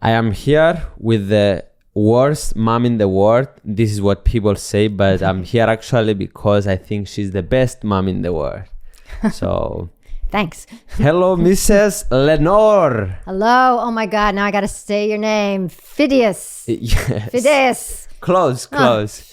I am here with the worst mom in the world. This is what people say, but I'm here actually because I think she's the best mom in the world. So... Thanks. Hello, Mrs. Lenore. Hello. Oh my God. Now I got to say your name. Phidias. Yes. Phidias. Close.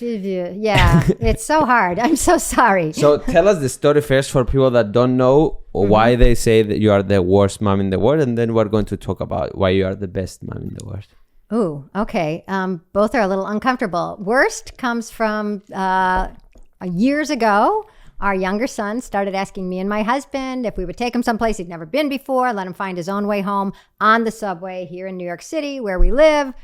Yeah. It's so hard. I'm so sorry. So tell us the story first for people that don't know why they say that you are the worst mom in the world. And then we're going to talk about why you are the best mom in the world. Ooh, okay. Both are a little uncomfortable. Worst comes from years ago. Our younger son started asking me and my husband if we would take him someplace he'd never been before, let him find his own way home on the subway here in New York City where we live.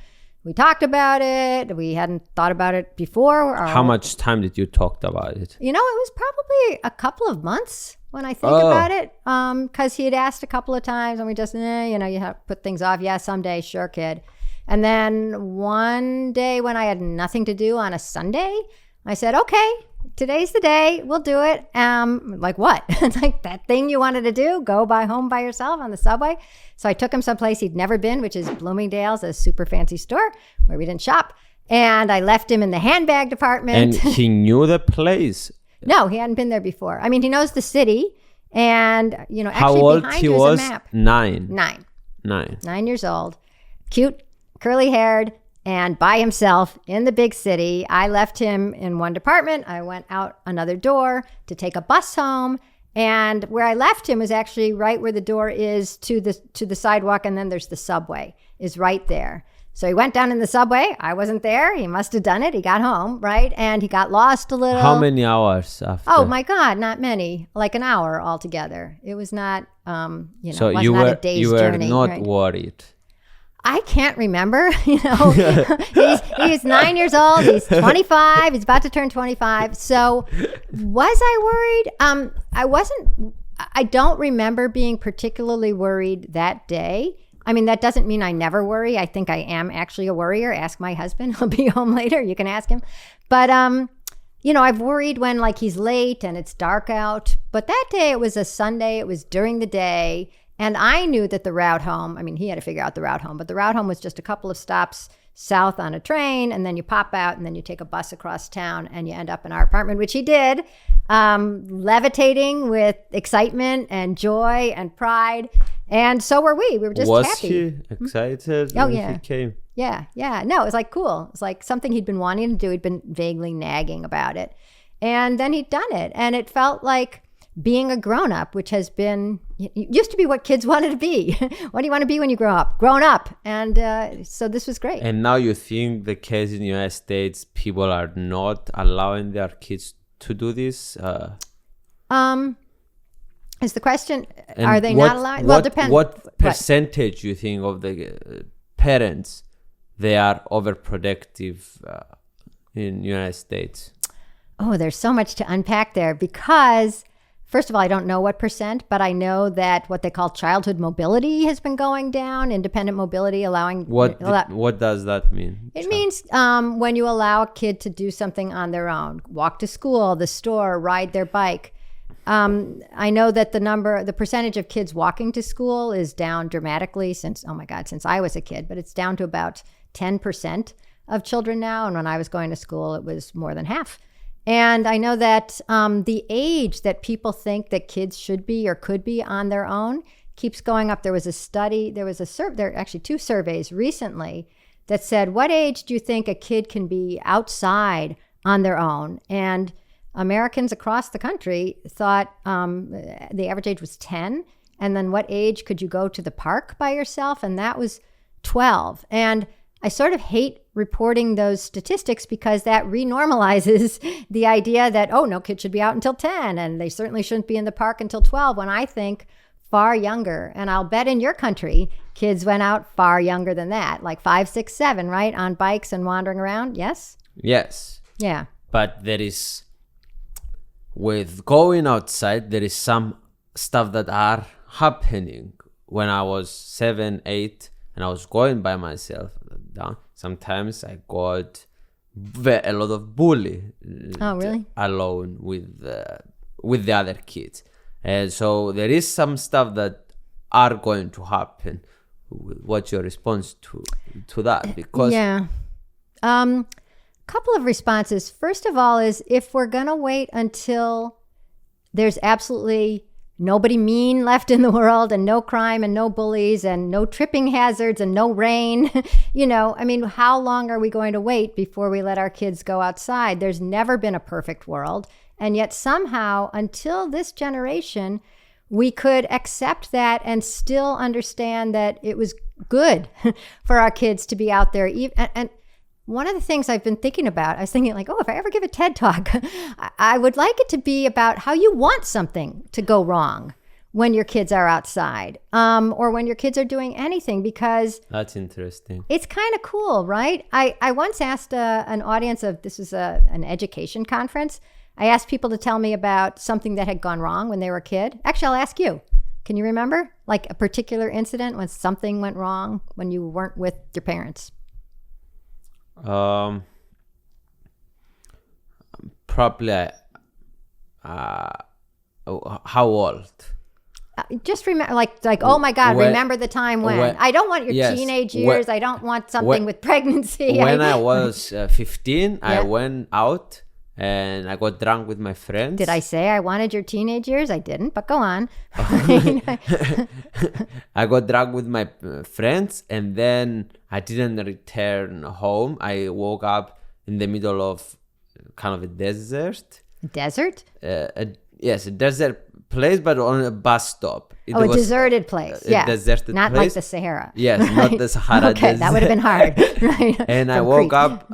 We talked about it. We hadn't thought about it before. How much time did you talk about it? You know, it was probably a couple of months when I think about it, because he had asked a couple of times and we just, you have to put things off. Yeah, someday, sure, kid. And then one day when I had nothing to do on a Sunday, I said, okay, today's the day. We'll do it. Like what? It's like that thing you wanted to do, go home by yourself on the subway. So I took him someplace he'd never been, which is Bloomingdale's, a super fancy store where we didn't shop. And I left him in the handbag department. And he knew the place? No, he hadn't been there before. I mean, he knows the city. And, actually how old behind he you was? is a map. 9 years old. Cute, curly haired. And by himself in the big city. I left him in one department. I went out another door to take a bus home. And where I left him was actually right where the door is to the sidewalk. And then there's the subway is right there. So he went down in the subway. I wasn't there. He must have done it. He got home, right? And he got lost a little. How many hours after? Oh, my God, not many. Like an hour altogether. It was not, so it was not a day's journey. You were not right? worried. I can't remember, he's 9 years old, he's 25, he's about to turn 25. So was I worried? I don't remember being particularly worried that day. I mean, that doesn't mean I never worry. I think I am actually a worrier. Ask my husband, he'll be home later. You can ask him. But, I've worried when he's late and it's dark out. But that day it was a Sunday, it was during the day. And I knew that the route home, he had to figure out the route home, but the route home was just a couple of stops south on a train, and then you pop out, and then you take a bus across town, and you end up in our apartment, which he did, levitating with excitement and joy and pride. And so were we. We were just happy. Was he excited when he came? Yeah. No, it was cool. It was like something he'd been wanting to do. He'd been vaguely nagging about it. And then he'd done it. And it felt like being a grown-up, which has been, used to be what kids wanted to be. What do you want to be when you grow up? Grown up. And so this was great. And now you think the case in the United States, people are not allowing their kids to do this? Is the question, are they not allowed? Well, it depends. What percentage you think of the parents, they are overprotective in the United States? Oh, there's so much to unpack there because... First of all, I don't know what percent, but I know that what they call childhood mobility has been going down, independent mobility, allowing... What does that mean? It means when you allow a kid to do something on their own, walk to school, the store, ride their bike. I know that the percentage of kids walking to school is down dramatically since I was a kid, but it's down to about 10% of children now. And when I was going to school, it was more than half. And I know that the age that people think that kids should be or could be on their own keeps going up. There was a study, there are actually 2 surveys recently that said, what age do you think a kid can be outside on their own? And Americans across the country thought the average age was 10. And then what age could you go to the park by yourself? And that was 12. And I sort of hate reporting those statistics because that renormalizes the idea that, no kid should be out until 10 and they certainly shouldn't be in the park until 12, when I think far younger. And I'll bet in your country, kids went out far younger than that, like 5, 6, 7, right? On bikes and wandering around. Yes? Yes. Yeah. But with going outside, there is some stuff that are happening. When I was 7, 8, and I was going by myself down, sometimes I got a lot of bully. Oh, really? Alone with the other kids. And so there is some stuff that are going to happen what's your response to that? Because couple of responses. First of all is if we're going to wait until there's absolutely nobody mean left in the world and no crime and no bullies and no tripping hazards and no rain, how long are we going to wait before we let our kids go outside? There's never been a perfect world. And yet somehow until this generation, we could accept that and still understand that it was good for our kids to be out there. And one of the things I've been thinking about, I was thinking like, if I ever give a TED Talk, I would like it to be about how you want something to go wrong when your kids are outside or when your kids are doing anything, because that's interesting. It's kind of cool, right? I once asked an audience this is an education conference. I asked people to tell me about something that had gone wrong when they were a kid. Actually, I'll ask you. Can you remember like a particular incident when something went wrong when you weren't with your parents? Probably how old? Just remember, like oh my God, remember the time when. I don't want your teenage years. I don't want something with pregnancy. When I was 15, I went out and I got drunk with my friends. Did I say I wanted your teenage years? I didn't, but go on. I got drunk with my friends and then I didn't return home. I woke up in the middle of kind of a desert. Desert? Yes, a desert place, but on a bus stop. A deserted place. A deserted not place. Like the Sahara. Yes, not the Sahara Okay, desert. that would have been hard. Right? And I woke up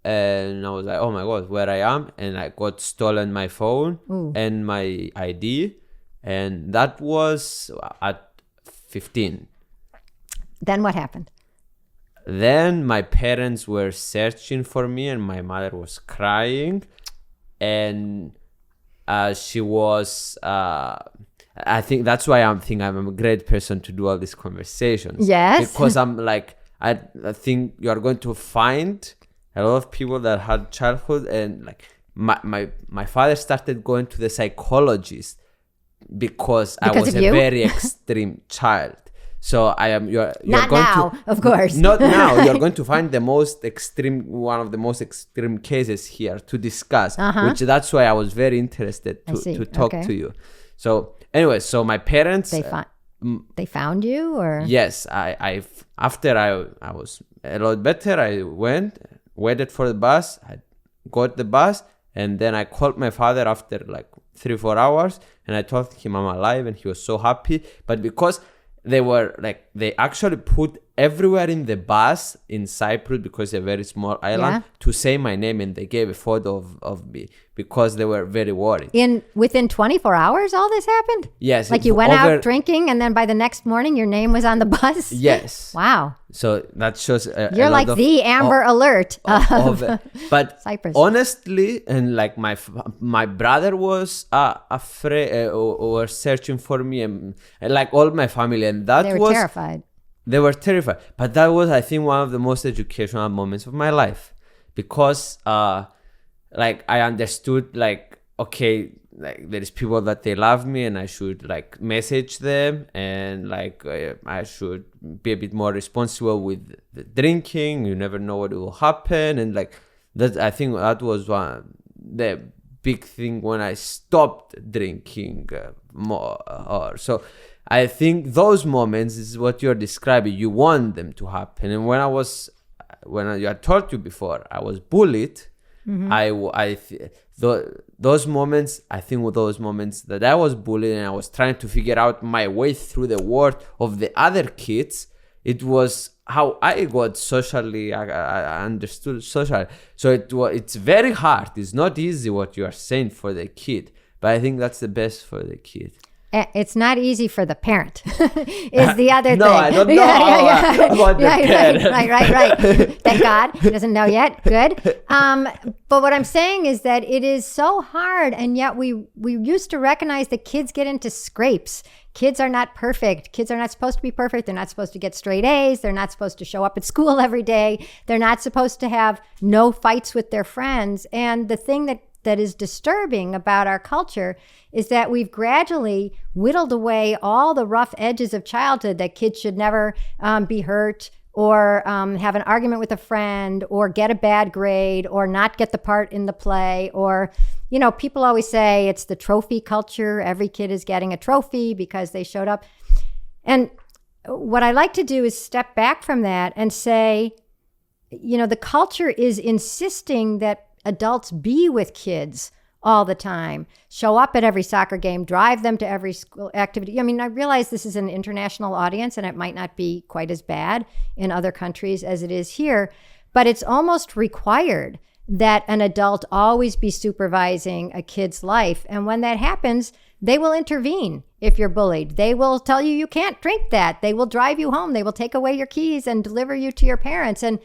and I was like, oh my God, where I am. And I got stolen my phone and my ID. And that was at 15. Then what happened? Then my parents were searching for me and my mother was crying. And she was, I think that's why I'm a great person to do all these conversations. Yes. Because I'm like, I think you are going to find a lot of people that had childhood and like my father started going to the psychologist because I was a very extreme child. So you're not going now, to, of course. Not now. You're going to find one of the most extreme cases here to discuss, which that's why I was very interested to talk to you. So anyway, so my parents... They found you or? Yes. After I was a lot better, I waited for the bus, I got the bus, and then I called my father after like 3-4 hours and I told him I'm alive and he was so happy. But because they actually put everywhere in the bus in Cyprus, because it's a very small island, to say my name, and they gave a photo of me because they were very worried. Within 24 hours all this happened? Yes. Like you went out drinking and then by the next morning your name was on the bus? Yes. Wow. So that shows you're like the Amber Alert of but Cyprus. Honestly, and like my brother was afraid or searching for me, and like all my family, and that they were terrified. They were terrified. But that was, I think, one of the most educational moments of my life, because like I understood, like, okay, like there is people that they love me and I should like message them, and like I should be a bit more responsible with the drinking. You never know what will happen. And like that, I think that was the big thing when I stopped drinking more. So I think those moments is what you're describing. You want them to happen. And when I told you before, I was bullied. Those moments, I think with those moments that I was bullied and I was trying to figure out my way through the world of the other kids, it was how I got socially, I understood socially. So it's very hard. It's not easy what you are saying for the kid, but I think that's the best for the kid. It's not easy for the parent is the other thing. No, I don't know about the parent. Right. Thank God. He doesn't know yet. Good. But what I'm saying is that it is so hard, and yet we used to recognize that kids get into scrapes. Kids are not perfect. Kids are not supposed to be perfect. They're not supposed to get straight A's. They're not supposed to show up at school every day. They're not supposed to have no fights with their friends. And the thing that that is disturbing about our culture is that we've gradually whittled away all the rough edges of childhood, that kids should never be hurt or have an argument with a friend or get a bad grade or not get the part in the play. Or, you know, people always say it's the trophy culture. Every kid is getting a trophy because they showed up. And what I like to do is step back from that and say, you know, the culture is insisting that adults be with kids all the time, show up at every soccer game, drive them to every school activity. I mean, I realize this is an international audience and it might not be quite as bad in other countries as it is here, but it's almost required that an adult always be supervising a kid's life. And when that happens, they will intervene if you're bullied. They will tell you you can't drink that. They will drive you home. They will take away your keys and deliver you to your parents. And,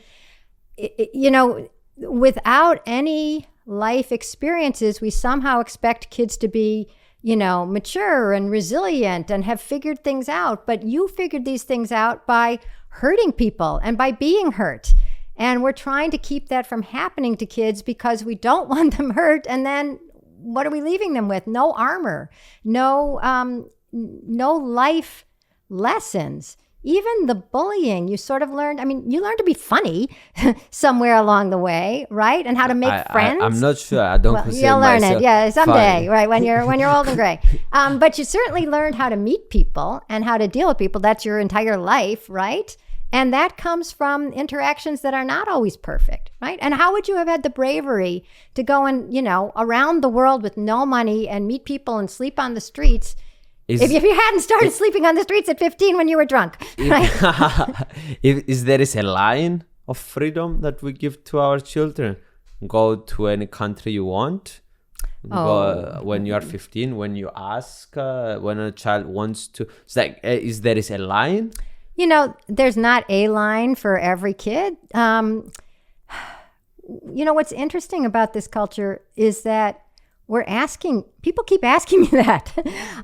you know, without any life experiences, we somehow expect kids to be, you know, mature and resilient and have figured things out. But you figured these things out by hurting people and by being hurt. And we're trying to keep that from happening to kids because we don't want them hurt. And then what are we leaving them with? No armor, no life lessons. Even the bullying, you sort of learned, I mean, you learned to be funny somewhere along the way, right? And how to make friends. I'm not sure. I don't consider You'll learn myself it, yeah, someday, funny. right? When you're old and gray. But you certainly learned how to meet people and how to deal with people. That's your entire life, right? And that comes from interactions that are not always perfect, right? And how would you have had the bravery to go and, you know, around the world with no money and meet people and sleep on the streets if you hadn't started sleeping on the streets at 15 when you were drunk, right? Is there a line of freedom that we give to our children? Go to any country you want. Go, when you are 15, when you ask, when a child wants to. It's like, is there a line? You know, there's not a line for every kid. You know, what's interesting about this culture is that people keep asking me that.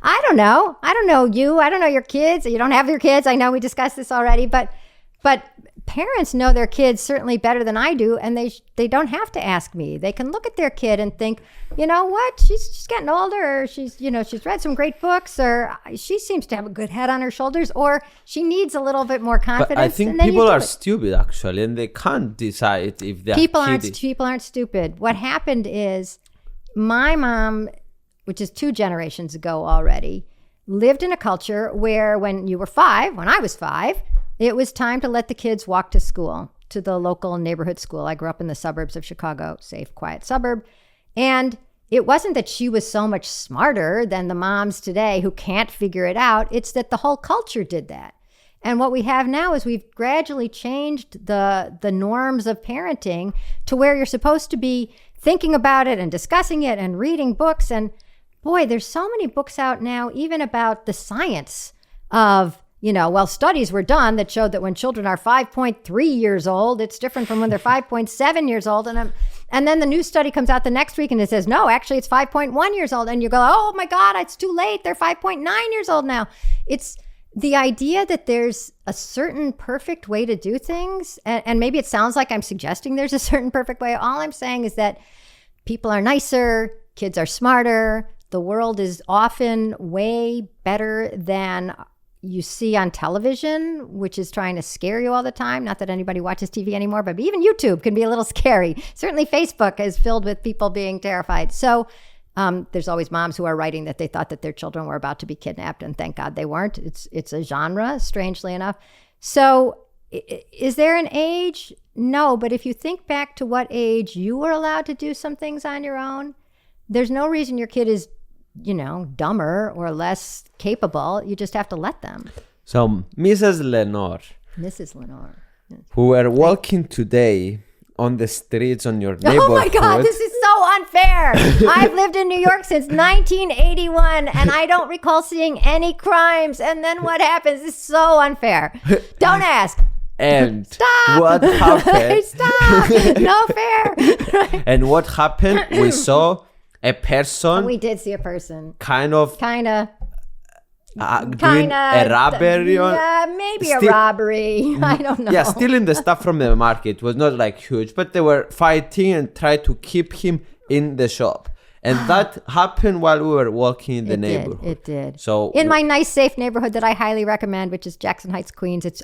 I don't know you. I don't know your kids. You don't have your kids. I know we discussed this already, but parents know their kids certainly better than I do, and they don't have to ask me. They can look at their kid and think, you know what, she's getting older, or she's read some great books, or she seems to have a good head on her shoulders, or she needs a little bit more confidence. But I think people are stupid actually, and they can't decide if they're people aren't stupid. What happened is my mom, which is 2 generations ago already, lived in a culture where when I was 5, it was time to let the kids walk to school, to the local neighborhood school. I grew up in the suburbs of Chicago, safe, quiet suburb. And it wasn't that she was so much smarter than the moms today who can't figure it out. It's that the whole culture did that. And what we have now is we've gradually changed the norms of parenting to where you're supposed to be thinking about it and discussing it and reading books. And boy, there's so many books out now, even about the science of, you know, well, studies were done that showed that when children are 5.3 years old, it's different from when they're 5.7 years old. And then the new study comes out the next week and it says, no, actually it's 5.1 years old. And you go, oh my God, it's too late. They're 5.9 years old now. It's the idea that there's a certain perfect way to do things. And maybe it sounds like I'm suggesting there's a certain perfect way. All I'm saying is that people are nicer, kids are smarter. The world is often way better than you see on television, which is trying to scare you all the time. Not that anybody watches TV anymore, but even YouTube can be a little scary. Certainly Facebook is filled with people being terrified. So there's always moms who are writing that they thought that their children were about to be kidnapped, and thank God they weren't. It's a genre, strangely enough. So is there an age? No, but if you think back to what age you were allowed to do some things on your own, there's no reason your kid is, you know, dumber or less capable. You just have to let them. So, Mrs. Lenore, who are walking today on the streets on your neighborhood. Oh my God, this is so unfair. I've lived in New York since 1981 and I don't recall seeing any crimes. And then what happens is so unfair. Don't ask. And Stop. What happened? Stop. No fair. And what happened? We saw a person. We did see a person. Kind of. Doing a robbery. Maybe a robbery. I don't know. Yeah, stealing the stuff from the market was not like huge, but they were fighting and tried to keep him in the shop. And that happened while we were walking in the neighborhood. It did. So in my nice, safe neighborhood that I highly recommend, which is Jackson Heights, Queens, this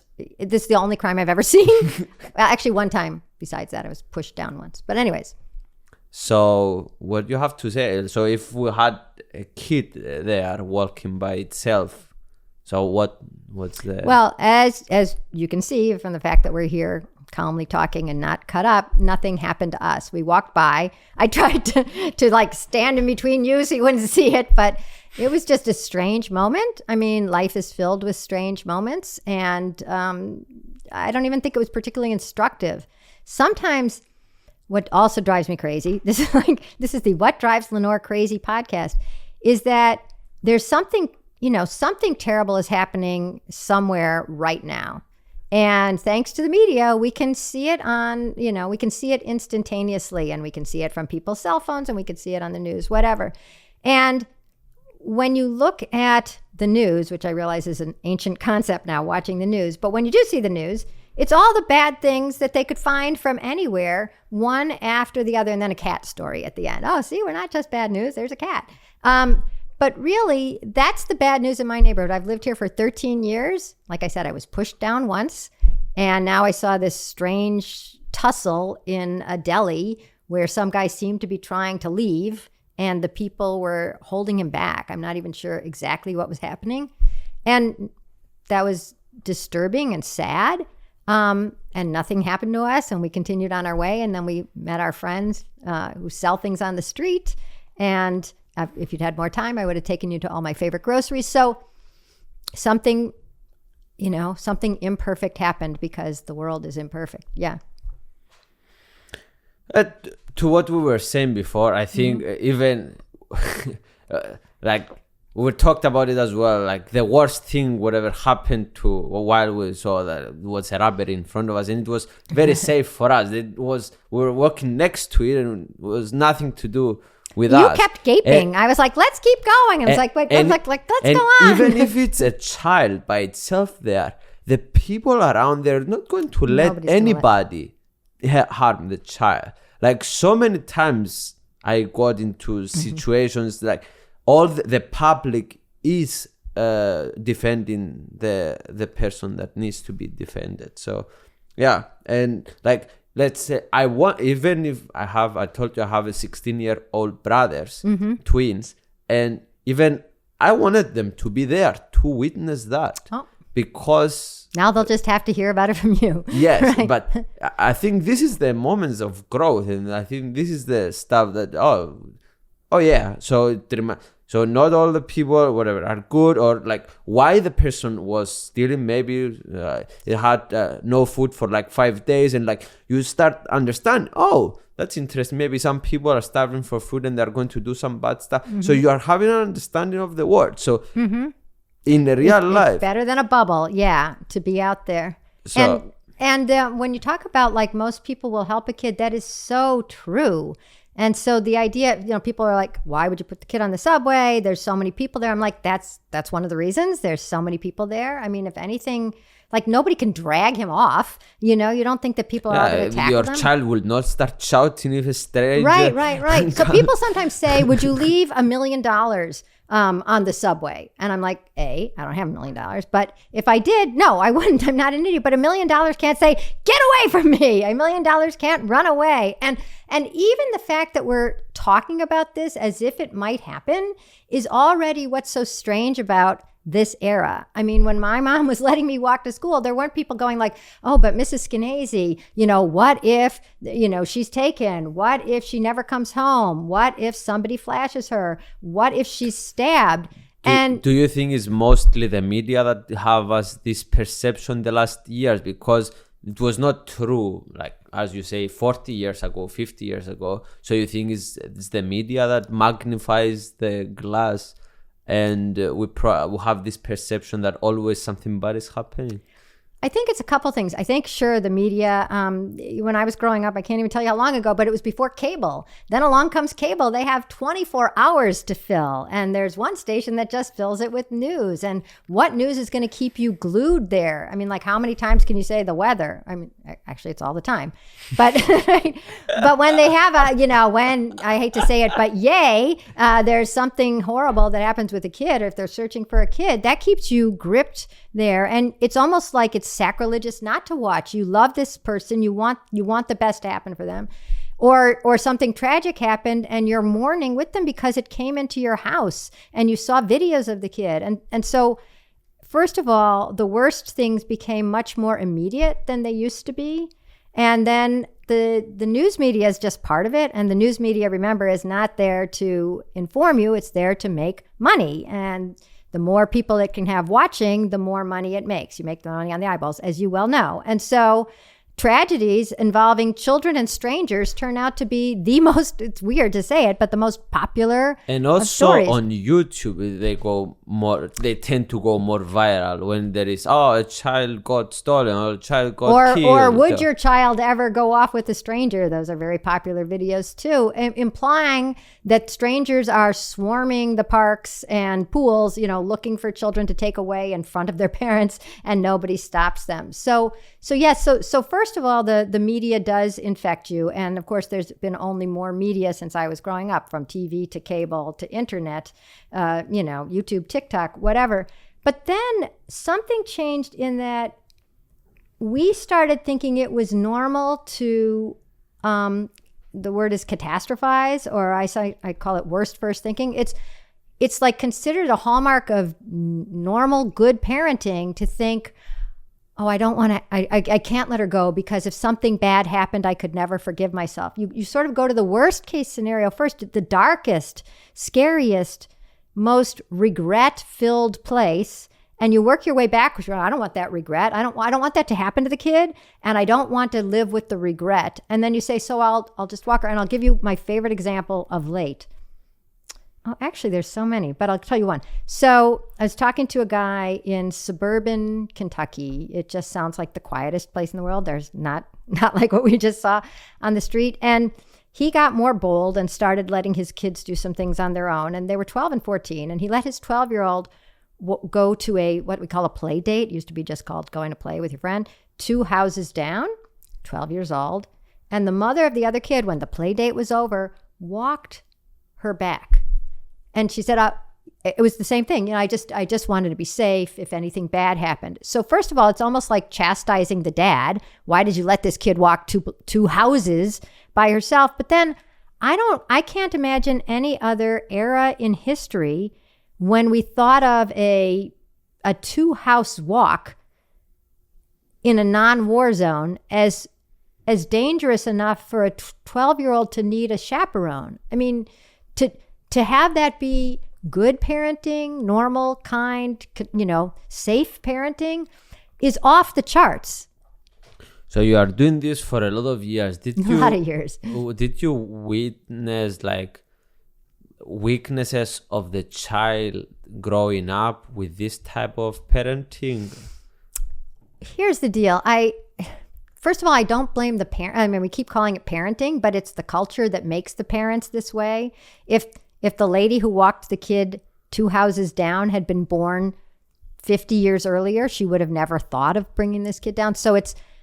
is the only crime I've ever seen. Well, actually, one time besides that, I was pushed down once. But anyways. So what you have to say, so if we had a kid there walking by itself, so what's the... Well, as you can see from the fact that we're here calmly talking and not cut up, nothing happened to us. We walked by. I tried to like stand in between you so you wouldn't see it, but it was just a strange moment. I mean, life is filled with strange moments, and I don't even think it was particularly instructive. Sometimes what also drives me crazy, this is the What Drives Lenore Crazy podcast, is that there's something terrible is happening somewhere right now. And thanks to the media, we can see it we can see it instantaneously, and we can see it from people's cell phones, and we can see it on the news, whatever. And when you look at the news, which I realize is an ancient concept now, watching the news, but when you do see the news, it's all the bad things that they could find from anywhere, one after the other, and then a cat story at the end. Oh, see, we're not just bad news, there's a cat. But really, that's the bad news in my neighborhood. I've lived here for 13 years. Like I said, I was pushed down once. And now I saw this strange tussle in a deli where some guy seemed to be trying to leave and the people were holding him back. I'm not even sure exactly what was happening. And that was disturbing and sad. And nothing happened to us. And we continued on our way. And then we met our friends who sell things on the street. And if you'd had more time, I would have taken you to all my favorite groceries. So something imperfect happened because the world is imperfect. Yeah. To what we were saying before, I think even like we talked about it as well, like the worst thing whatever happened to while we saw that it was a rabbit in front of us, and it was very safe for us. We were walking next to it, and it was nothing to do with us. You kept gaping. I was like, let's keep going. And I was like, wait, let's go on. Even if it's a child by itself there, the people around there are not going to let anybody harm the child. Like so many times I got into situations like all the public is defending the person that needs to be defended. So yeah, and like let's say I told you I have a 16-year-old brothers, twins, and even I wanted them to be there to witness that. Because now they'll just have to hear about it from you. Yes, right? But I think this is the moments of growth, and I think this is the stuff that yeah. So not all the people, whatever, are good, or like why the person was stealing. Maybe it had no food for like 5 days, and like you start understand. Oh, that's interesting. Maybe some people are starving for food and they're going to do some bad stuff. So you are having an understanding of the world. So in the real life, it's better than a bubble. Yeah, to be out there. So, and when you talk about like most people will help a kid, that is so true. And so the idea, people are like, why would you put the kid on the subway? There's so many people there. I'm like, that's one of the reasons. There's so many people there. I mean, if anything, like nobody can drag him off. You don't think that people are going to tackle your them. Child will not start shouting if a stranger. Right. So people sometimes say, would you leave $1 million on the subway? And I'm like, I don't have $1 million. But if I did, no, I wouldn't. I'm not an idiot. But $1 million can't say, get away from me. $1 million can't run away. And even the fact that we're talking about this as if it might happen is already what's so strange about this era. I mean, when my mom was letting me walk to school, there weren't people going like, oh, but Mrs. Skenazy, what if, she's taken? What if she never comes home? What if somebody flashes her? What if she's stabbed? Do you think it's mostly the media that have us this perception the last years? Because it was not true, like, as you say, 40 years ago, 50 years ago. So you think it's the media that magnifies the glass, and we have this perception that always something bad is happening? I think it's a couple things. I think, sure, the media, when I was growing up, I can't even tell you how long ago, but it was before cable. Then along comes cable. They have 24 hours to fill. And there's one station that just fills it with news. And what news is going to keep you glued there? I mean, like, how many times can you say the weather? I mean, actually, it's all the time. But but when they have when, I hate to say it, but there's something horrible that happens with a kid, or if they're searching for a kid, that keeps you gripped there. And it's almost like it's sacrilegious not to watch. You love this person, you want the best to happen for them, or something tragic happened and you're mourning with them because it came into your house and you saw videos of the kid. And so first of all, the worst things became much more immediate than they used to be. And then the news media is just part of it. And the news media, remember, is not there to inform you, it's there to make money. And the more people it can have watching, the more money it makes. You make the money on the eyeballs, as you well know. And so tragedies involving children and strangers turn out to be the most, it's weird to say it, but the most popular and also stories. On YouTube they tend to go more viral when there is a child got stolen or a child got killed. Or would your child ever go off with a stranger? Those are very popular videos too, implying that strangers are swarming the parks and pools, looking for children to take away in front of their parents, and nobody stops them. So first of all, the media does infect you. And of course, there's been only more media since I was growing up, from TV to cable to internet, YouTube, TikTok, whatever. But then something changed in that we started thinking it was normal to, the word is catastrophize, or I call it worst first thinking. It's like considered a hallmark of normal, good parenting to think, I don't want to, I can't let her go because if something bad happened, I could never forgive myself. You sort of go to the worst case scenario first, the darkest, scariest, most regret-filled place, and you work your way backwards. I don't want that regret. I don't want that to happen to the kid, and I don't want to live with the regret. And then you say, so I'll just walk around. I'll give you my favorite example of late. Oh, actually, there's so many, but I'll tell you one. So I was talking to a guy in suburban Kentucky. It just sounds like the quietest place in the world. There's not like what we just saw on the street. And he got more bold and started letting his kids do some things on their own. And they were 12 and 14. And he let his 12-year-old go to what we call a play date. It used to be just called going to play with your friend. 2 houses down, 12 years old. And the mother of the other kid, when the play date was over, walked her back. And she said, it was the same thing. I just wanted to be safe if anything bad happened. So first of all, it's almost like chastising the dad. Why did you let this kid walk two houses by herself? But then I can't imagine any other era in history when we thought of a 2-house walk in a non-war zone as dangerous enough for a 12-year-old to need a chaperone. I mean, to have that be good parenting, normal, kind, safe parenting is off the charts. So you are doing this for a lot of years. A lot of years. Did you witness like weaknesses of the child growing up with this type of parenting? Here's the deal. First of all, I don't blame the parent. I mean, we keep calling it parenting, but it's the culture that makes the parents this way. If the lady who walked the kid 2 houses down had been born 50 years earlier, she would have never thought of bringing this kid down. So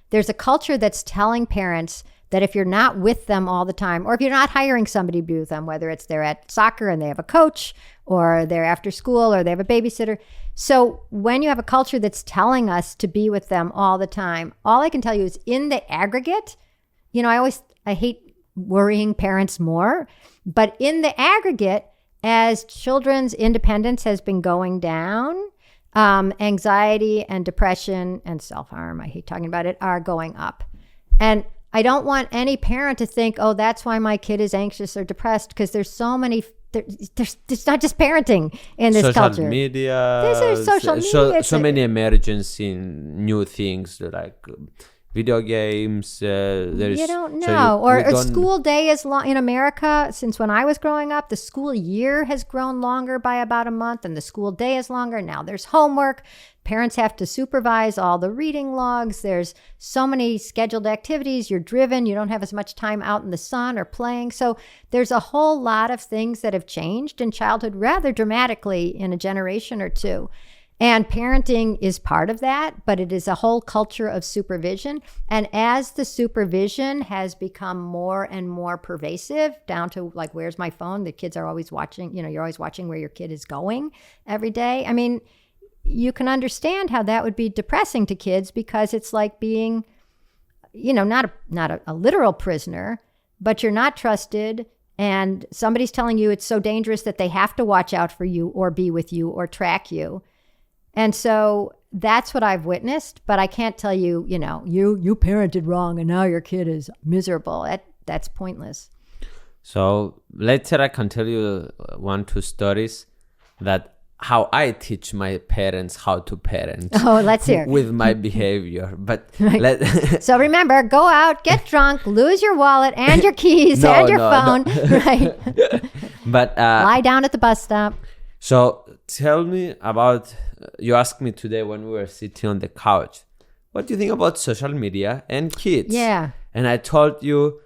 there's a culture that's telling parents that if you're not with them all the time, or if you're not hiring somebody to be with them, whether it's they're at soccer and they have a coach, or they're after school, or they have a babysitter. So when you have a culture that's telling us to be with them all the time, all I can tell you is in the aggregate, I hate worrying parents more, but in the aggregate, as children's independence has been going down, anxiety and depression and self-harm, I hate talking about it, are going up. And I don't want any parent to think, that's why my kid is anxious or depressed, because there's so many, it's not just parenting in this culture. Social media. There's social media. So many emerging new things like video games. You don't know. Or school day is long in America. Since when I was growing up, the school year has grown longer by about a month, and the school day is longer. Now there's homework. parents have to supervise all the reading logs. There's so many scheduled activities. You're driven. You don't have as much time out in the sun or playing. So there's a whole lot of things that have changed in childhood rather dramatically in a generation or two. And parenting is part of that, but it is a whole culture of supervision. And as the supervision has become more and more pervasive, down to like, where's my phone? The kids are always watching, you're always watching where your kid is going every day. I mean, you can understand how that would be depressing to kids, because it's like being, not a literal prisoner, but you're not trusted. And somebody's telling you it's so dangerous that they have to watch out for you or be with you or track you. And so that's what I've witnessed, but I can't tell you, you parented wrong and now your kid is miserable. That's pointless. So later I can tell you 1-2 stories that how I teach my parents how to parent. Oh, let's hear. With my behavior. But So remember, go out, get drunk, lose your wallet and your keys and your phone. No. Right. But lie down at the bus stop. So tell me about, you asked me today when we were sitting on the couch, what do you think about social media and kids? Yeah. And I told you,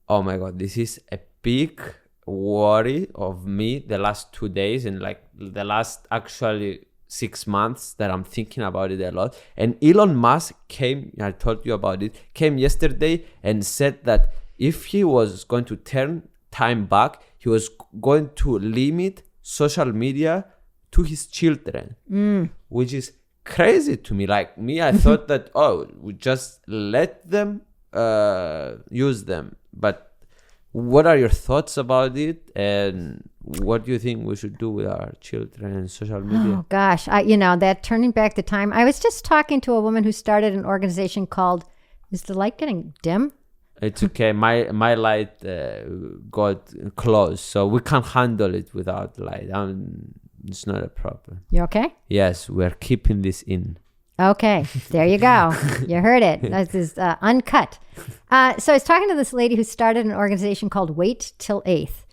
oh my God, this is a big worry of me the last 2 days and like the last actually 6 months that I'm thinking about it a lot. And Elon Musk came, I told you about it, came yesterday and said that if he was going to turn time back, he was going to limit social media to his children, which is crazy to me. Like me, I thought that, we just let them use them. But what are your thoughts about it? And what do you think we should do with our children and social media? Oh, gosh. That turning back the time. I was just talking to a woman who started an organization called, is the light getting dim? It's okay. My light got closed, so we can't handle it without light. It's not a problem. You okay? Yes, we're keeping this in. Okay, there you go. You heard it. This is uncut. So I was talking to this lady who started an organization called Wait Till 8th.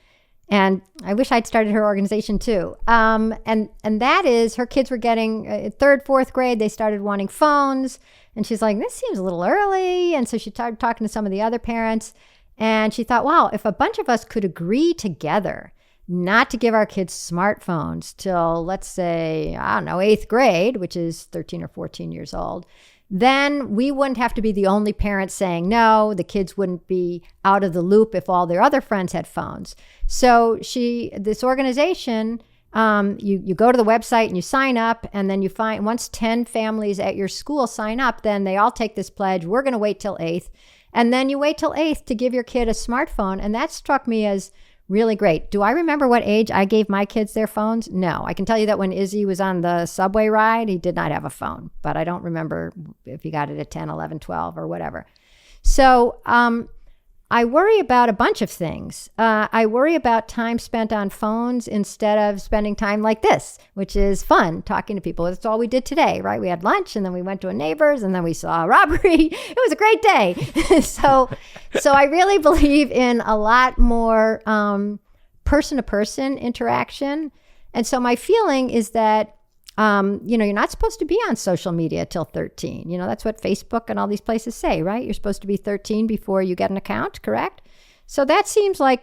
And I wish I'd started her organization too. And that is, her kids were getting 3rd, 4th grade. They started wanting phones. And she's like, this seems a little early. And so she started talking to some of the other parents. And she thought, wow, if a bunch of us could agree together not to give our kids smartphones till, let's say, 8th grade, which is 13 or 14 years old, then we wouldn't have to be the only parents saying no. The kids wouldn't be out of the loop if all their other friends had phones. So this organization, you go to the website and you sign up, and then you find once 10 families at your school sign up, then they all take this pledge. We're going to wait till 8th. And then you wait till 8th to give your kid a smartphone. And that struck me as really great. Do I remember what age I gave my kids their phones? No. I can tell you that when Izzy was on the subway ride, he did not have a phone, but I don't remember if he got it at 10, 11, 12 or whatever. So I worry about a bunch of things. I worry about time spent on phones instead of spending time like this, which is fun, talking to people. That's all we did today, right? We had lunch and then we went to a neighbor's and then we saw a robbery. It was a great day. So I really believe in a lot more person-to-person interaction. And so my feeling is that you're not supposed to be on social media till 13. That's what Facebook and all these places say, right? You're supposed to be 13 before you get an account, correct? So that seems like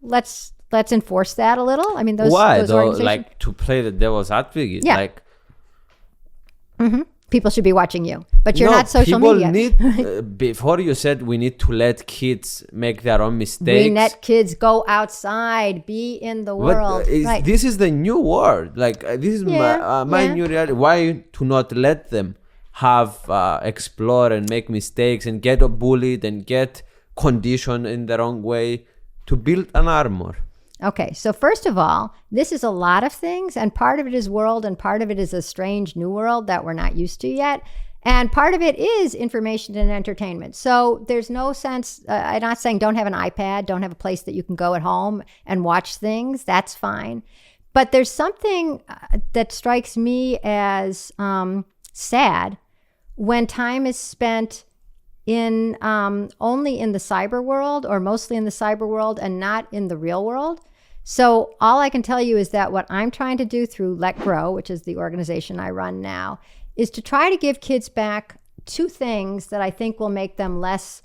let's enforce that a little. I mean, those though? Like, to play the devil's advocate, yeah. Like, people should be watching you, but you're not social media. Need, before you said we need to let kids make their own mistakes. We let kids go outside, be in the world. Right. This is the new world. Like, this is my new reality. Why to not let them have explore and make mistakes and get bullied and get conditioned in the wrong way to build an armor? Okay, so first of all, this is a lot of things, and part of it is world, and part of it is a strange new world that we're not used to yet, and part of it is information and entertainment. So there's no sense, I'm not saying don't have an iPad, don't have a place that you can go at home and watch things, that's fine. But there's something that strikes me as sad when time is spent in only in the cyber world, or mostly in the cyber world and not in the real world. So all I can tell you is that what I'm trying to do through LetGrow, which is the organization I run now, is to try to give kids back two things that I think will make them less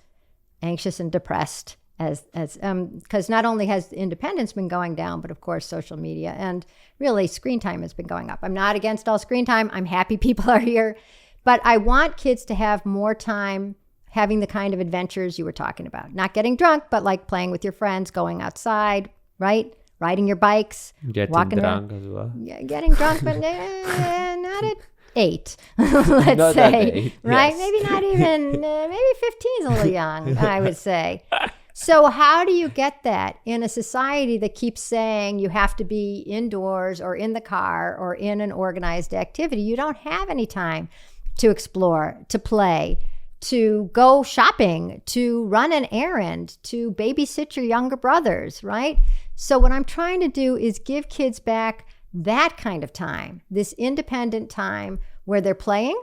anxious and depressed, because not only has independence been going down, but of course social media and really screen time has been going up. I'm not against all screen time. I'm happy people are here, but I want kids to have more time having the kind of adventures you were talking about. Not getting drunk, but like playing with your friends, going outside, right? Riding your bikes, Getting drunk as well. Yeah, getting drunk, but not at 8, let's Not say, at 8, right? yes. Maybe not even, maybe 15 is a little young, I would say. So how do you get that in a society that keeps saying you have to be indoors or in the car or in an organized activity? You don't have any time to explore, to play, to go shopping, to run an errand, to babysit your younger brothers, right? So what I'm trying to do is give kids back that kind of time, this independent time where they're playing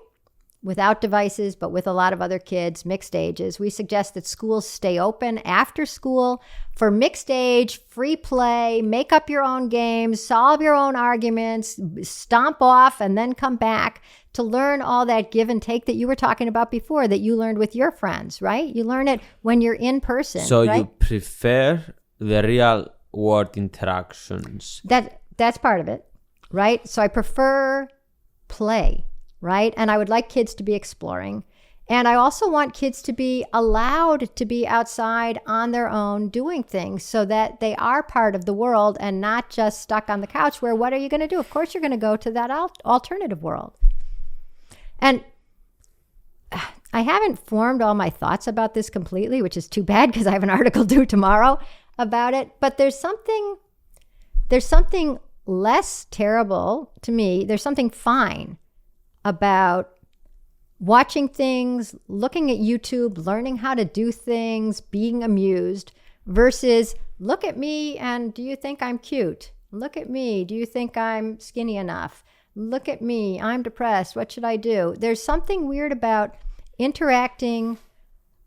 without devices, but with a lot of other kids, mixed ages. We suggest that schools stay open after school for mixed age, free play, make up your own games, solve your own arguments, stomp off, and then come back to learn all that give and take that you were talking about before, that you learned with your friends, right? You learn it when you're in person. So right? you prefer the real world interactions. That's part of it, right? So I prefer play, right? And I would like kids to be exploring. And I also want kids to be allowed to be outside on their own doing things so that they are part of the world and not just stuck on the couch where, what are you going to do? Of course, you're going to go to that alternative world. And I haven't formed all my thoughts about this completely, which is too bad because I have an article due tomorrow about it. But there's something less terrible to me. There's something fine about watching things, looking at YouTube, learning how to do things, being amused, versus look at me and do you think I'm cute? Look at me. Do you think I'm skinny enough? Look at me. I'm depressed. What should I do? There's something weird about interacting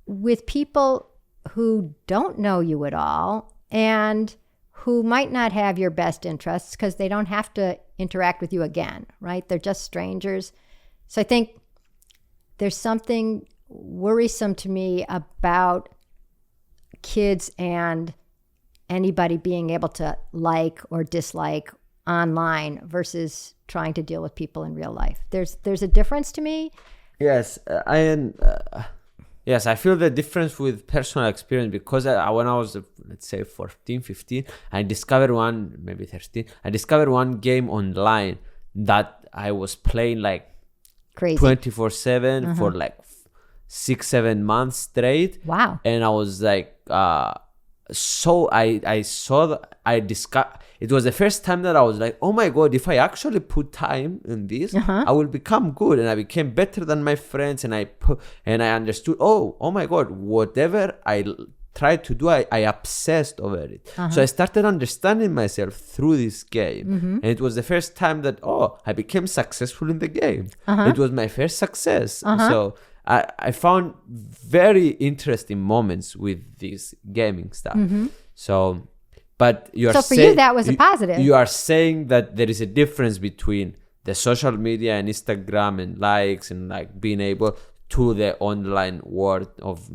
with people who don't know you at all and who might not have your best interests because they don't have to interact with you again, right? They're just strangers. So I think there's something worrisome to me about kids and anybody being able to like or dislike online versus trying to deal with people in real life. There's a difference to me. Yes, yes, I feel the difference with personal experience because when I was, let's say, 14, 15, I discovered maybe 13, I discovered one game online that I was playing like Crazy. 24/7 for like 6-7 months straight. Wow. And I was like, so I saw that I discovered, it was the first time that I was like, oh my God, if I actually put time in this, I will become good. And I became better than my friends. And I understood, oh my God, whatever I tried to do, I obsessed over it. So I started understanding myself through this game. And it was the first time that, I became successful in the game. It was my first success. So I found very interesting moments with this gaming stuff. So, but you are so for you, that was a positive. You are saying that there is a difference between the social media and Instagram and likes and like being able to the online world of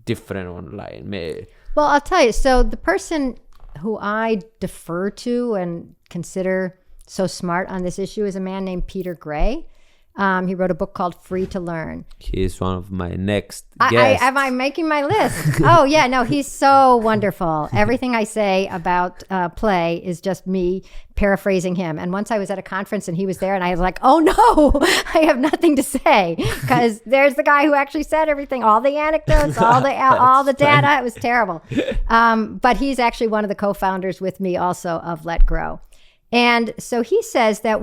different online. Well, I'll tell you. So the person who I defer to and consider so smart on this issue is a man named Peter Gray. He wrote a book called Free to Learn. He is one of my next guests. Am I making my list? Oh, yeah. No, he's so wonderful. Everything I say about play is just me paraphrasing him. And once I was at a conference and he was there and I was like, oh, no, I have nothing to say because there's the guy who actually said everything, all the anecdotes, all the data. It was terrible. But he's actually one of the co-founders with me also of LetGrow. And so he says that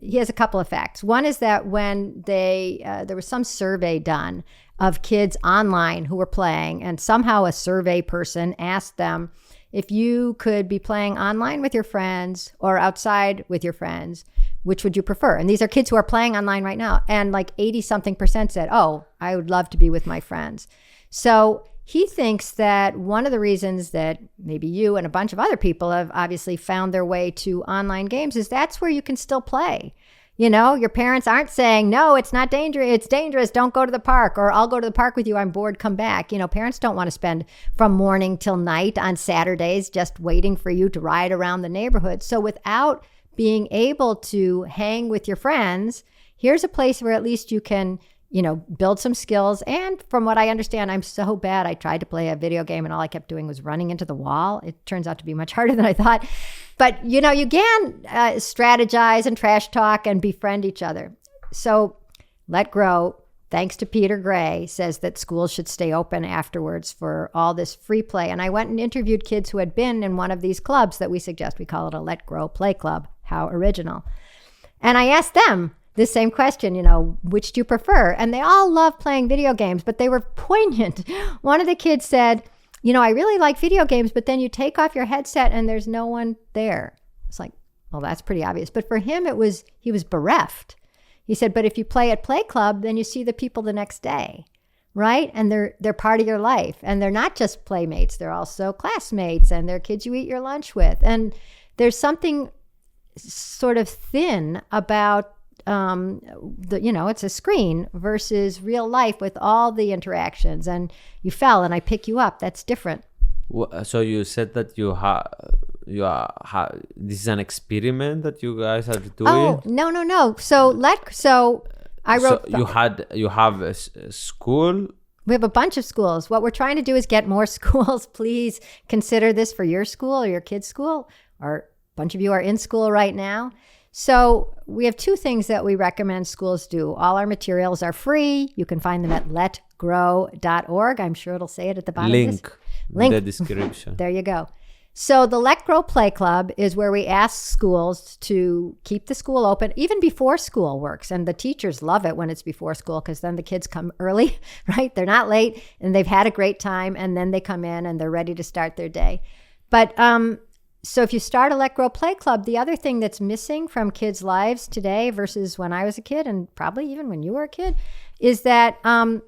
he has a couple of facts. One is that when there was some survey done of kids online who were playing, and somehow a survey person asked them if you could be playing online with your friends or outside with your friends, which would you prefer? And these are kids who are playing online right now. And like 80-something% said, I would love to be with my friends. So he thinks that one of the reasons that maybe you and a bunch of other people have obviously found their way to online games is that's where you can still play. Your parents aren't saying, no, it's not dangerous. It's dangerous. Don't go to the park, or I'll go to the park with you. I'm bored. Come back. Parents don't want to spend from morning till night on Saturdays just waiting for you to ride around the neighborhood. So without being able to hang with your friends, here's a place where at least you can, build some skills. And from what I understand, I'm so bad. I tried to play a video game and all I kept doing was running into the wall. It turns out to be much harder than I thought. But, you can strategize and trash talk and befriend each other. So LetGrow, thanks to Peter Gray, says that schools should stay open afterwards for all this free play. And I went and interviewed kids who had been in one of these clubs that we suggest. We call it a LetGrow Play Club. How original. And I asked them this same question, which do you prefer? And they all love playing video games, but they were poignant. One of the kids said, I really like video games, but then you take off your headset and there's no one there. It's like, well, that's pretty obvious. But for him, he was bereft. He said, but if you play at Play Club, then you see the people the next day, right? And they're part of your life. And they're not just playmates. They're also classmates, and they're kids you eat your lunch with. And there's something sort of thin about it's a screen versus real life with all the interactions, and you fell and I pick you up. That's different. So you said that this is an experiment that you guys are doing. Oh, no. So I wrote. So you have a school. We have a bunch of schools. What we're trying to do is get more schools. Please consider this for your school or your kid's school, or a bunch of you are in school right now. So we have two things that we recommend schools do. All our materials are free. You can find them at letgrow.org. I'm sure it'll say it at the bottom. Link in the description. There you go. So the LetGrow Play Club is where we ask schools to keep the school open even before school works. And the teachers love it when it's before school, because then the kids come early, right? They're not late and they've had a great time, and then they come in and they're ready to start their day. But so if you start a LetGrow Play Club, the other thing that's missing from kids' lives today versus when I was a kid, and probably even when you were a kid, is that a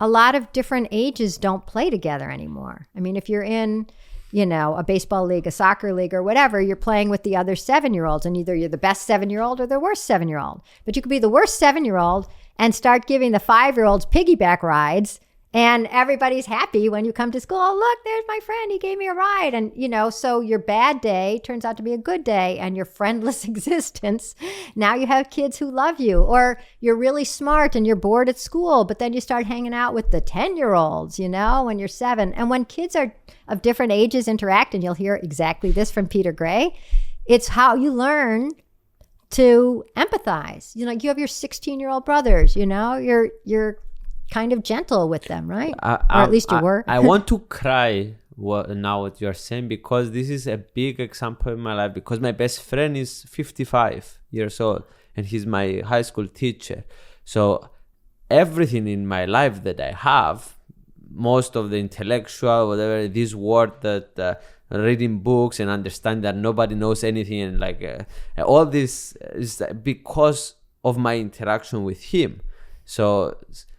lot of different ages don't play together anymore. I mean, if you're in, a baseball league, a soccer league, or whatever, you're playing with the other 7-year-olds, and either you're the best 7-year-old or the worst 7-year-old. But you could be the worst 7-year-old and start giving the 5-year-olds piggyback rides, and everybody's happy when you come to school. Oh, look, there's my friend. He gave me a ride. And, so your bad day turns out to be a good day, and your friendless existence. Now you have kids who love you. Or you're really smart and you're bored at school, but then you start hanging out with the 10-year-olds, when you're 7. And when kids are of different ages interact, and you'll hear exactly this from Peter Gray, it's how you learn to empathize. You have your 16-year-old brothers, you're kind of gentle with them, right? Or at least you were. I want to cry now what you're saying, because this is a big example in my life, because my best friend is 55 years old and he's my high school teacher. So everything in my life that I have, most of the intellectual, whatever, this word that reading books and understand that nobody knows anything, and all this is because of my interaction with him.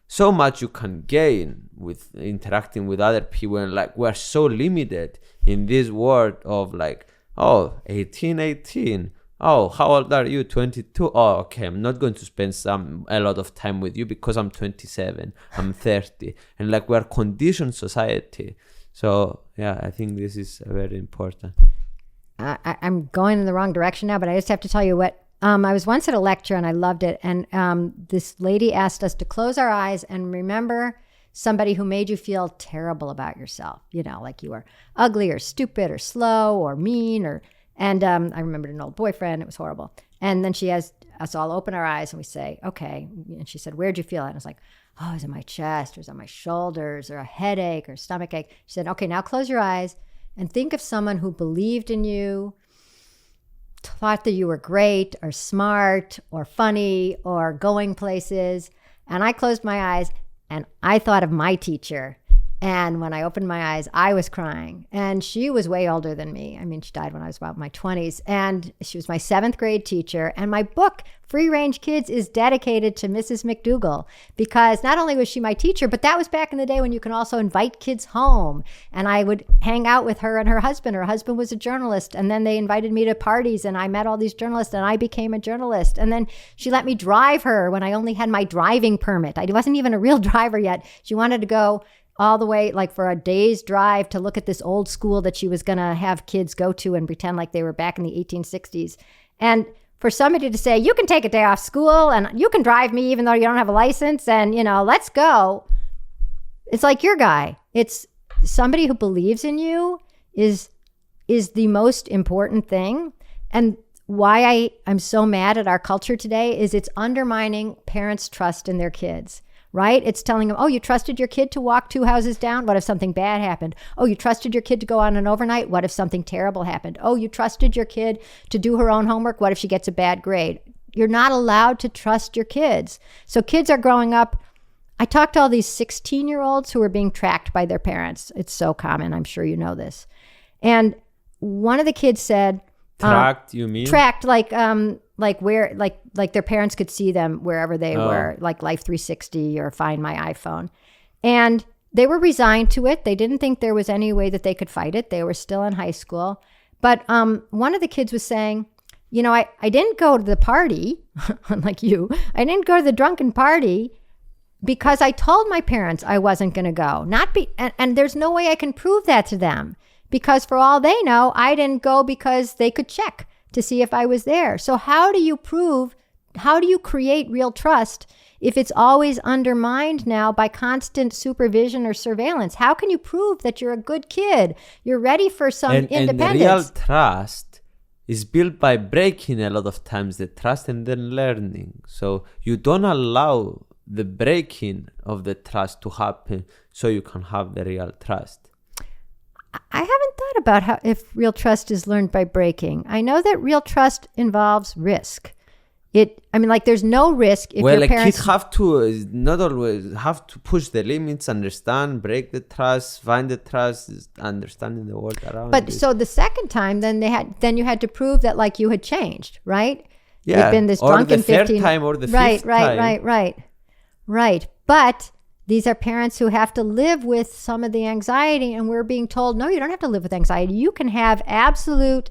So much you can gain with interacting with other people, and we're so limited in this world of 18. Oh, how old are you? 22. Oh, okay, I'm not going to spend a lot of time with you because I'm 27, I'm 30, and we're conditioned society. So yeah, I think this is very important. I'm going in the wrong direction now, but I just have to tell you what. I was once at a lecture and I loved it. And this lady asked us to close our eyes and remember somebody who made you feel terrible about yourself. Like you were ugly or stupid or slow or mean and I remembered an old boyfriend. It was horrible. And then she has us all open our eyes and we say, okay. And she said, where'd you feel it? And I was like, oh, it was in my chest, or it was on my shoulders, or a headache or stomach ache. She said, okay, now close your eyes and think of someone who believed in you, thought that you were great or smart or funny or going places. And I closed my eyes and I thought of my teacher. And when I opened my eyes, I was crying. And she was way older than me. I mean, she died when I was about my 20s. And she was my 7th grade teacher. And my book, Free Range Kids, is dedicated to Mrs. McDougall, because not only was she my teacher, but that was back in the day when you can also invite kids home. And I would hang out with her and her husband. Her husband was a journalist. And then they invited me to parties, and I met all these journalists, and I became a journalist. And then she let me drive her when I only had my driving permit. I wasn't even a real driver yet. She wanted to go all the way, like, for a day's drive to look at this old school that she was going to have kids go to and pretend like they were back in the 1860s. And for somebody to say, you can take a day off school and you can drive me even though you don't have a license, and, you know, let's go. It's like your guy. It's somebody who believes in you is the most important thing. And why I'm so mad at our culture today is it's undermining parents' trust in their kids. Right? It's telling them, oh, you trusted your kid to walk 2 houses down? What if something bad happened? Oh, you trusted your kid to go on an overnight? What if something terrible happened? Oh, you trusted your kid to do her own homework? What if she gets a bad grade? You're not allowed to trust your kids. So kids are growing up. I talked to all these 16-year-olds who are being tracked by their parents. It's so common. I'm sure you know this. And one of the kids said, tracked, you mean? Tracked, like where, like their parents could see them wherever they were, like Life 360 or Find My iPhone. And they were resigned to it. They didn't think there was any way that they could fight it. They were still in high school. But one of the kids was saying, you know, I didn't go to the party, unlike you. I didn't go to the drunken party because I told my parents I wasn't going to go. And there's no way I can prove that to them, because for all they know, I didn't go because they could check to see if I was there. So how do you create real trust if it's always undermined now by constant supervision or surveillance? How can you prove that you're a good kid? You're ready for some independence. And real trust is built by breaking a lot of times the trust and then learning. So you don't allow the breaking of the trust to happen so you can have the real trust. I haven't thought about if real trust is learned by breaking. I know that real trust involves risk. There's no risk if your parents... Kids have to not always have to push the limits, understand, break the trust, find the trust, understanding the world around. But so the second time, then you had to prove that, like, you had changed, right? Yeah. You'd been this or drunken the third 15... time or the fifth time. Right. But these are parents who have to live with some of the anxiety, and we're being told, no, you don't have to live with anxiety. You can have absolute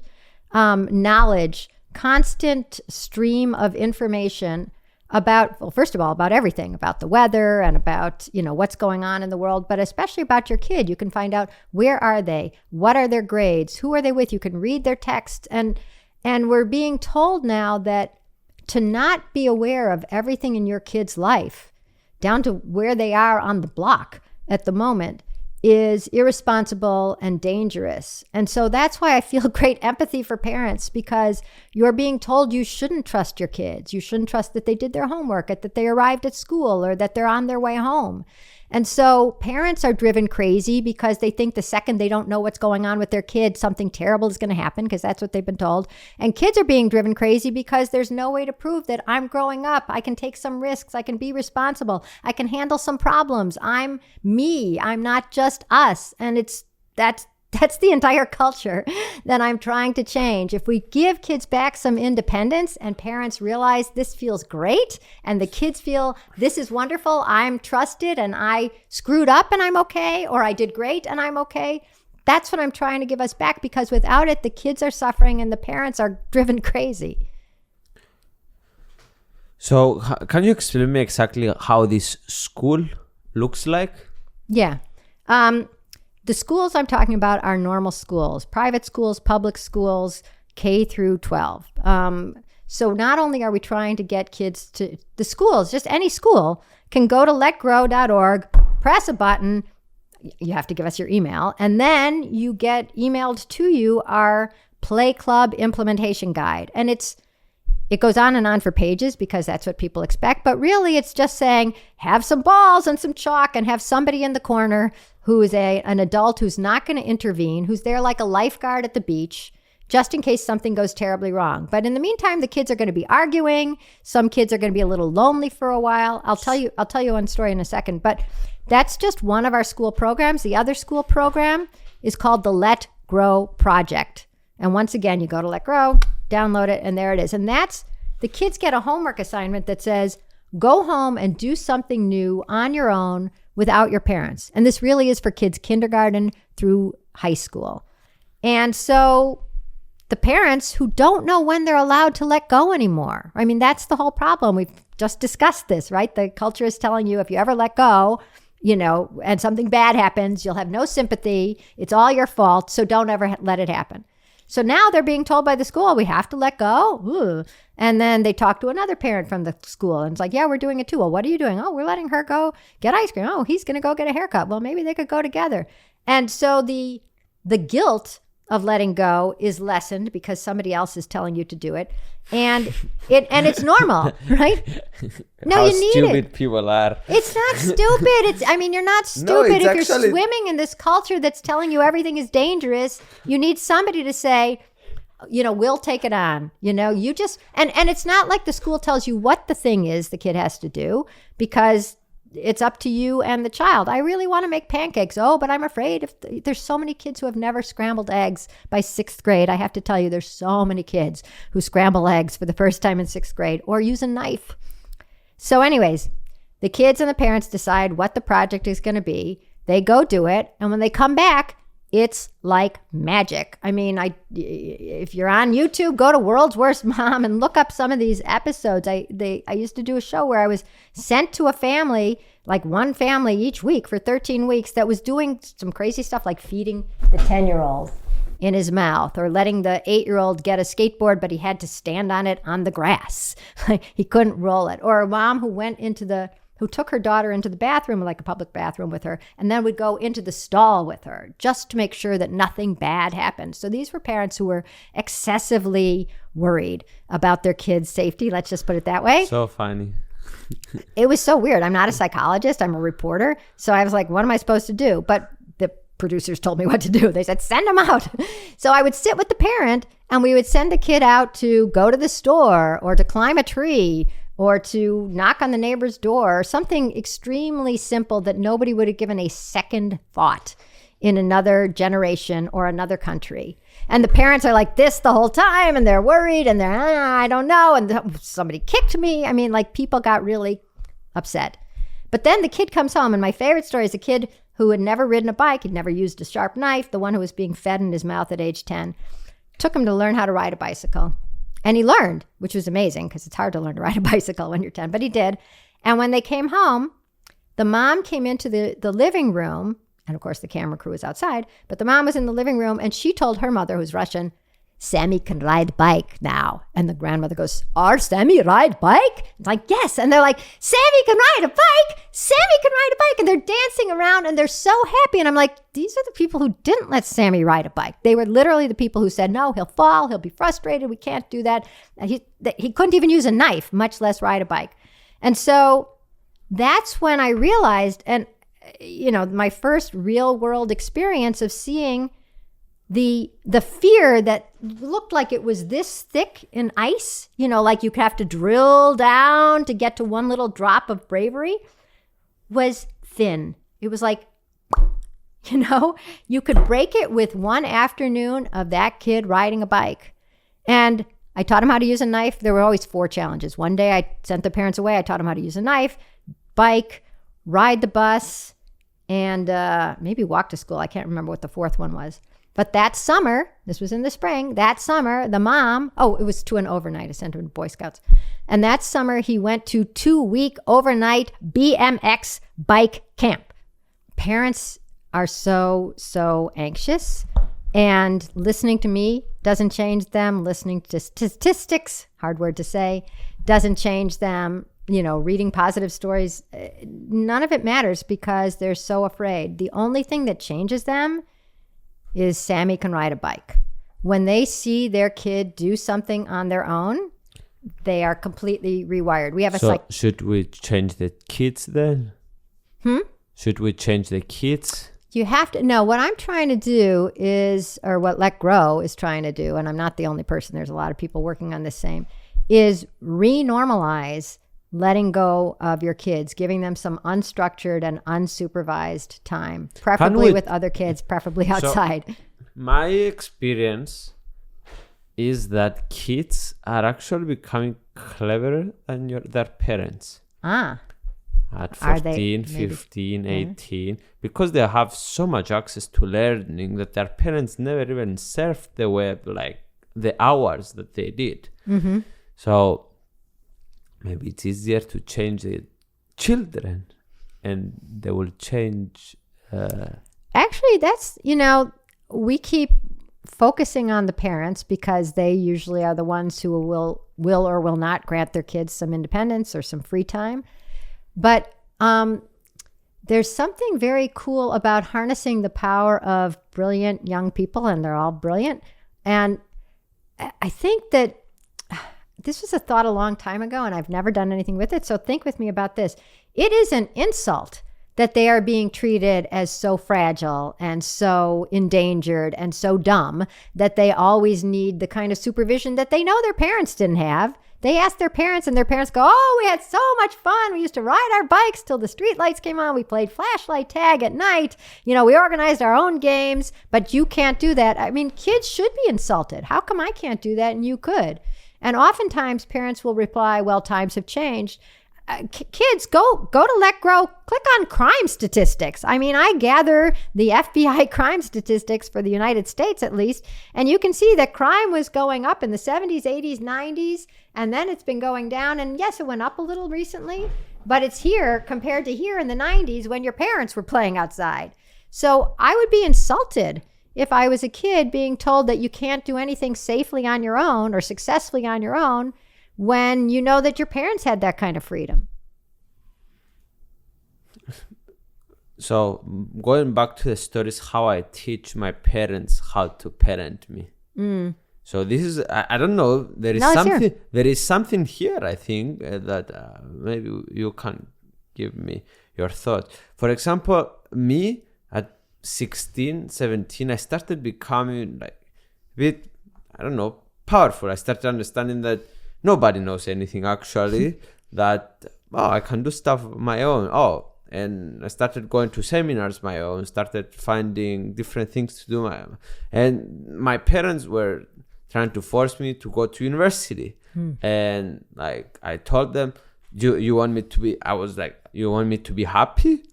knowledge, constant stream of information about, well, first of all, about everything, about the weather and about, you know, what's going on in the world, but especially about your kid. You can find out, where are they? What are their grades? Who are they with? You can read their texts. And we're being told now that to not be aware of everything in your kid's life, down to where they are on the block at the moment, is irresponsible and dangerous. And so that's why I feel great empathy for parents, because you're being told you shouldn't trust your kids. You shouldn't trust that they did their homework, that they arrived at school, or that they're on their way home. And so parents are driven crazy because they think the second they don't know what's going on with their kid, something terrible is going to happen, because that's what they've been told. And kids are being driven crazy because there's no way to prove that I'm growing up. I can take some risks. I can be responsible. I can handle some problems. I'm me. I'm not just us. And that's the entire culture that I'm trying to change. If we give kids back some independence and parents realize this feels great and the kids feel this is wonderful, I'm trusted and I screwed up and I'm okay, or I did great and I'm okay, that's what I'm trying to give us back, because without it, the kids are suffering and the parents are driven crazy. So can you explain me exactly how this school looks like? Yeah. The schools I'm talking about are normal schools, private schools, public schools, K through 12. So not only are we trying to get kids to the schools, just any school can go to letgrow.org, press a button. You have to give us your email, and then you get emailed to you our Play Club implementation guide. And it goes on and on for pages because that's what people expect. But really, it's just saying, have some balls and some chalk and have somebody in the corner who is an adult who's not going to intervene, who's there like a lifeguard at the beach, just in case something goes terribly wrong. But in the meantime, the kids are going to be arguing. Some kids are going to be a little lonely for a while. I'll tell you one story in a second. But that's just one of our school programs. The other school program is called the LetGrow Project. And once again, you go to LetGrow, download it, and there it is. And that's, the kids get a homework assignment that says, go home and do something new on your own without your parents. And this really is for kids kindergarten through high school. And so the parents who don't know when they're allowed to let go anymore. I mean, that's the whole problem. We've just discussed this, right? The culture is telling you if you ever let go, and something bad happens, you'll have no sympathy. It's all your fault. So don't ever let it happen. So now they're being told by the school, we have to let go. Ooh. And then they talk to another parent from the school and it's like, yeah, we're doing it too. Well, what are you doing? Oh, we're letting her go get ice cream. Oh, he's going to go get a haircut. Well, maybe they could go together. And so the guilt of letting go is lessened because somebody else is telling you to do it. And it's normal, right? No, you need it. How stupid people are. It's not stupid. You're not stupid if you're swimming in this culture that's telling you everything is dangerous. You need somebody to say, we'll take it on. You just, and it's not like the school tells you what the thing is the kid has to do, because it's up to you and the child. I really want to make pancakes. Oh, but I'm afraid if there's so many kids who have never scrambled eggs by 6th grade. I have to tell you, there's so many kids who scramble eggs for the first time in 6th grade or use a knife. So anyways, the kids and the parents decide what the project is going to be. They go do it. And when they come back, it's like magic. If you're on YouTube, go to World's Worst Mom and look up some of these episodes. I used to do a show where I was sent to a family, like one family each week for 13 weeks, that was doing some crazy stuff like feeding the 10-year-old in his mouth or letting the 8-year-old get a skateboard, but he had to stand on it on the grass. He couldn't roll it. Or a mom who took her daughter into the bathroom, like a public bathroom with her, and then would go into the stall with her just to make sure that nothing bad happened. So these were parents who were excessively worried about their kids' safety. Let's just put it that way. So funny. It was so weird. I'm not a psychologist. I'm a reporter. So I was like, what am I supposed to do? But the producers told me what to do. They said, send them out. So I would sit with the parent and we would send the kid out to go to the store or to climb a tree or to knock on the neighbor's door, or something extremely simple that nobody would have given a second thought in another generation or another country. And the parents are like this the whole time, and they're worried, and they're, I don't know, and somebody kicked me. People got really upset. But then the kid comes home, and my favorite story is a kid who had never ridden a bike, he'd never used a sharp knife, the one who was being fed in his mouth at age 10, took him to learn how to ride a bicycle. And he learned, which was amazing because it's hard to learn to ride a bicycle when you're 10, but he did. And when they came home, the mom came into the living room, and of course the camera crew was outside, but the mom was in the living room and she told her mother, who's Russian, Sammy can ride bike now. And the grandmother goes, our Sammy ride bike? It's like, yes. And they're like, Sammy can ride a bike. Sammy can ride a bike. And they're dancing around and they're so happy. And I'm like, these are the people who didn't let Sammy ride a bike. They were literally the people who said, no, he'll fall. He'll be frustrated. We can't do that. He couldn't even use a knife, much less ride a bike. And so that's when I realized, and my first real world experience of seeing the fear that looked like it was this thick in ice, like you have to drill down to get to one little drop of bravery, was thin. It was like, you could break it with one afternoon of that kid riding a bike. And I taught him how to use a knife. There were always 4 challenges. One day I sent the parents away. I taught him how to use a knife, bike, ride the bus, and maybe walk to school. I can't remember what the 4th one was. But that summer, this was in the spring, that summer, the mom, it was to an overnight. I sent him to Boy Scouts. And that summer, he went to 2-week overnight BMX bike camp. Parents are so anxious. And listening to me doesn't change them. Listening to statistics, hard word to say, doesn't change them. Reading positive stories, none of it matters because they're so afraid. The only thing that changes them is Sammy can ride a bike. When they see their kid do something on their own, they are completely rewired. We have should we change the kids then? Should we change the kids? You have to. No, what I'm trying to do is, or what LetGrow is trying to do, and I'm not the only person, there's a lot of people working on this same, is renormalize letting go of your kids, giving them some unstructured and unsupervised time, preferably with other kids, preferably outside. So, my experience is that kids are actually becoming cleverer than their parents. At 14, 15, 18, because they have so much access to learning that their parents never even surfed the web like the hours that they did. So maybe it's easier to change the children and they will change. Actually, that's, we keep focusing on the parents because they usually are the ones who will or will not grant their kids some independence or some free time. But there's something very cool about harnessing the power of brilliant young people, and they're all brilliant. And I think that this was a thought a long time ago, and I've never done anything with it. So think with me about this. It is an insult that they are being treated as so fragile and so endangered and so dumb that they always need the kind of supervision that they know their parents didn't have. They ask their parents, and their parents go, oh, we had so much fun. We used to ride our bikes till the street lights came on. We played flashlight tag at night. We organized our own games, but you can't do that. I mean, kids should be insulted. How come I can't do that and you could? And oftentimes parents will reply, well, times have changed. Kids, go to LetGrow, click on crime statistics. I mean, I gather the FBI crime statistics for the United States, at least, and you can see that crime was going up in the 70s, 80s, 90s, and then it's been going down. And yes, it went up a little recently, but it's here compared to here in the 90s when your parents were playing outside. So I would be insulted if I was a kid being told that you can't do anything safely on your own or successfully on your own when you know that your parents had that kind of freedom. So going back to the stories, how I teach my parents how to parent me. So this is, I don't know, there is something here, I think, that maybe you can give me your thoughts. For example, me at 16, 17, I started becoming like a bit, I don't know, powerful. I started understanding that nobody knows anything actually, that, I can do stuff on my own. And I started going to seminars my own, started finding different things to do. And my parents were trying to force me to go to university. And like, I told them, you want me to be, I was like, you want me to be happy?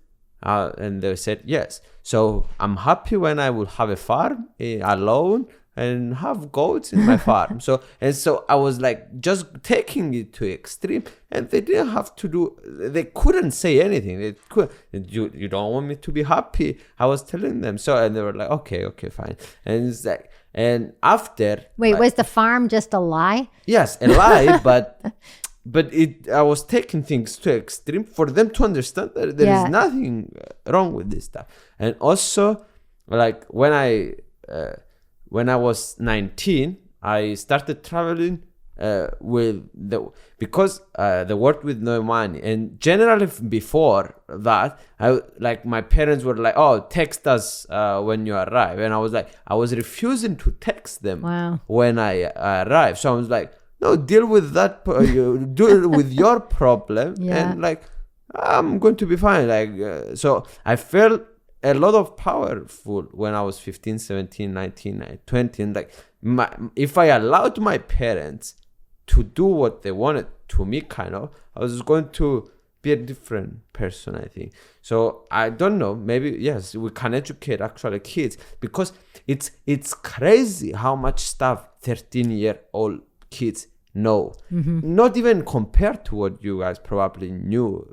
And they said, yes. So I'm happy when I will have a farm alone and have goats in my farm. So I was like just taking it to extreme, and they didn't have to do, they couldn't say anything. They could, you don't want me to be happy, I was telling them. So, and they were like, okay, fine. And it's like, and after, wait, was the farm just a lie? Yes, a lie, but I was taking things to extreme for them to understand that there is nothing wrong with this stuff. And also, like when I was 19, I started traveling because the work with no money. And generally before that, my parents were like, oh, text us when you arrive. And I was refusing to text them when I arrived. So I was like, no, deal with that, you deal with your problem. And like, I'm going to be fine. So I felt a lot of powerful when I was 15, 17, 19, 20. And like, if I allowed my parents to do what they wanted to me, kind of, I was going to be a different person, I think. So I don't know, maybe, yes, we can educate actually kids, because it's crazy how much stuff 13-year-old kids know. Not even compared to what you guys probably knew.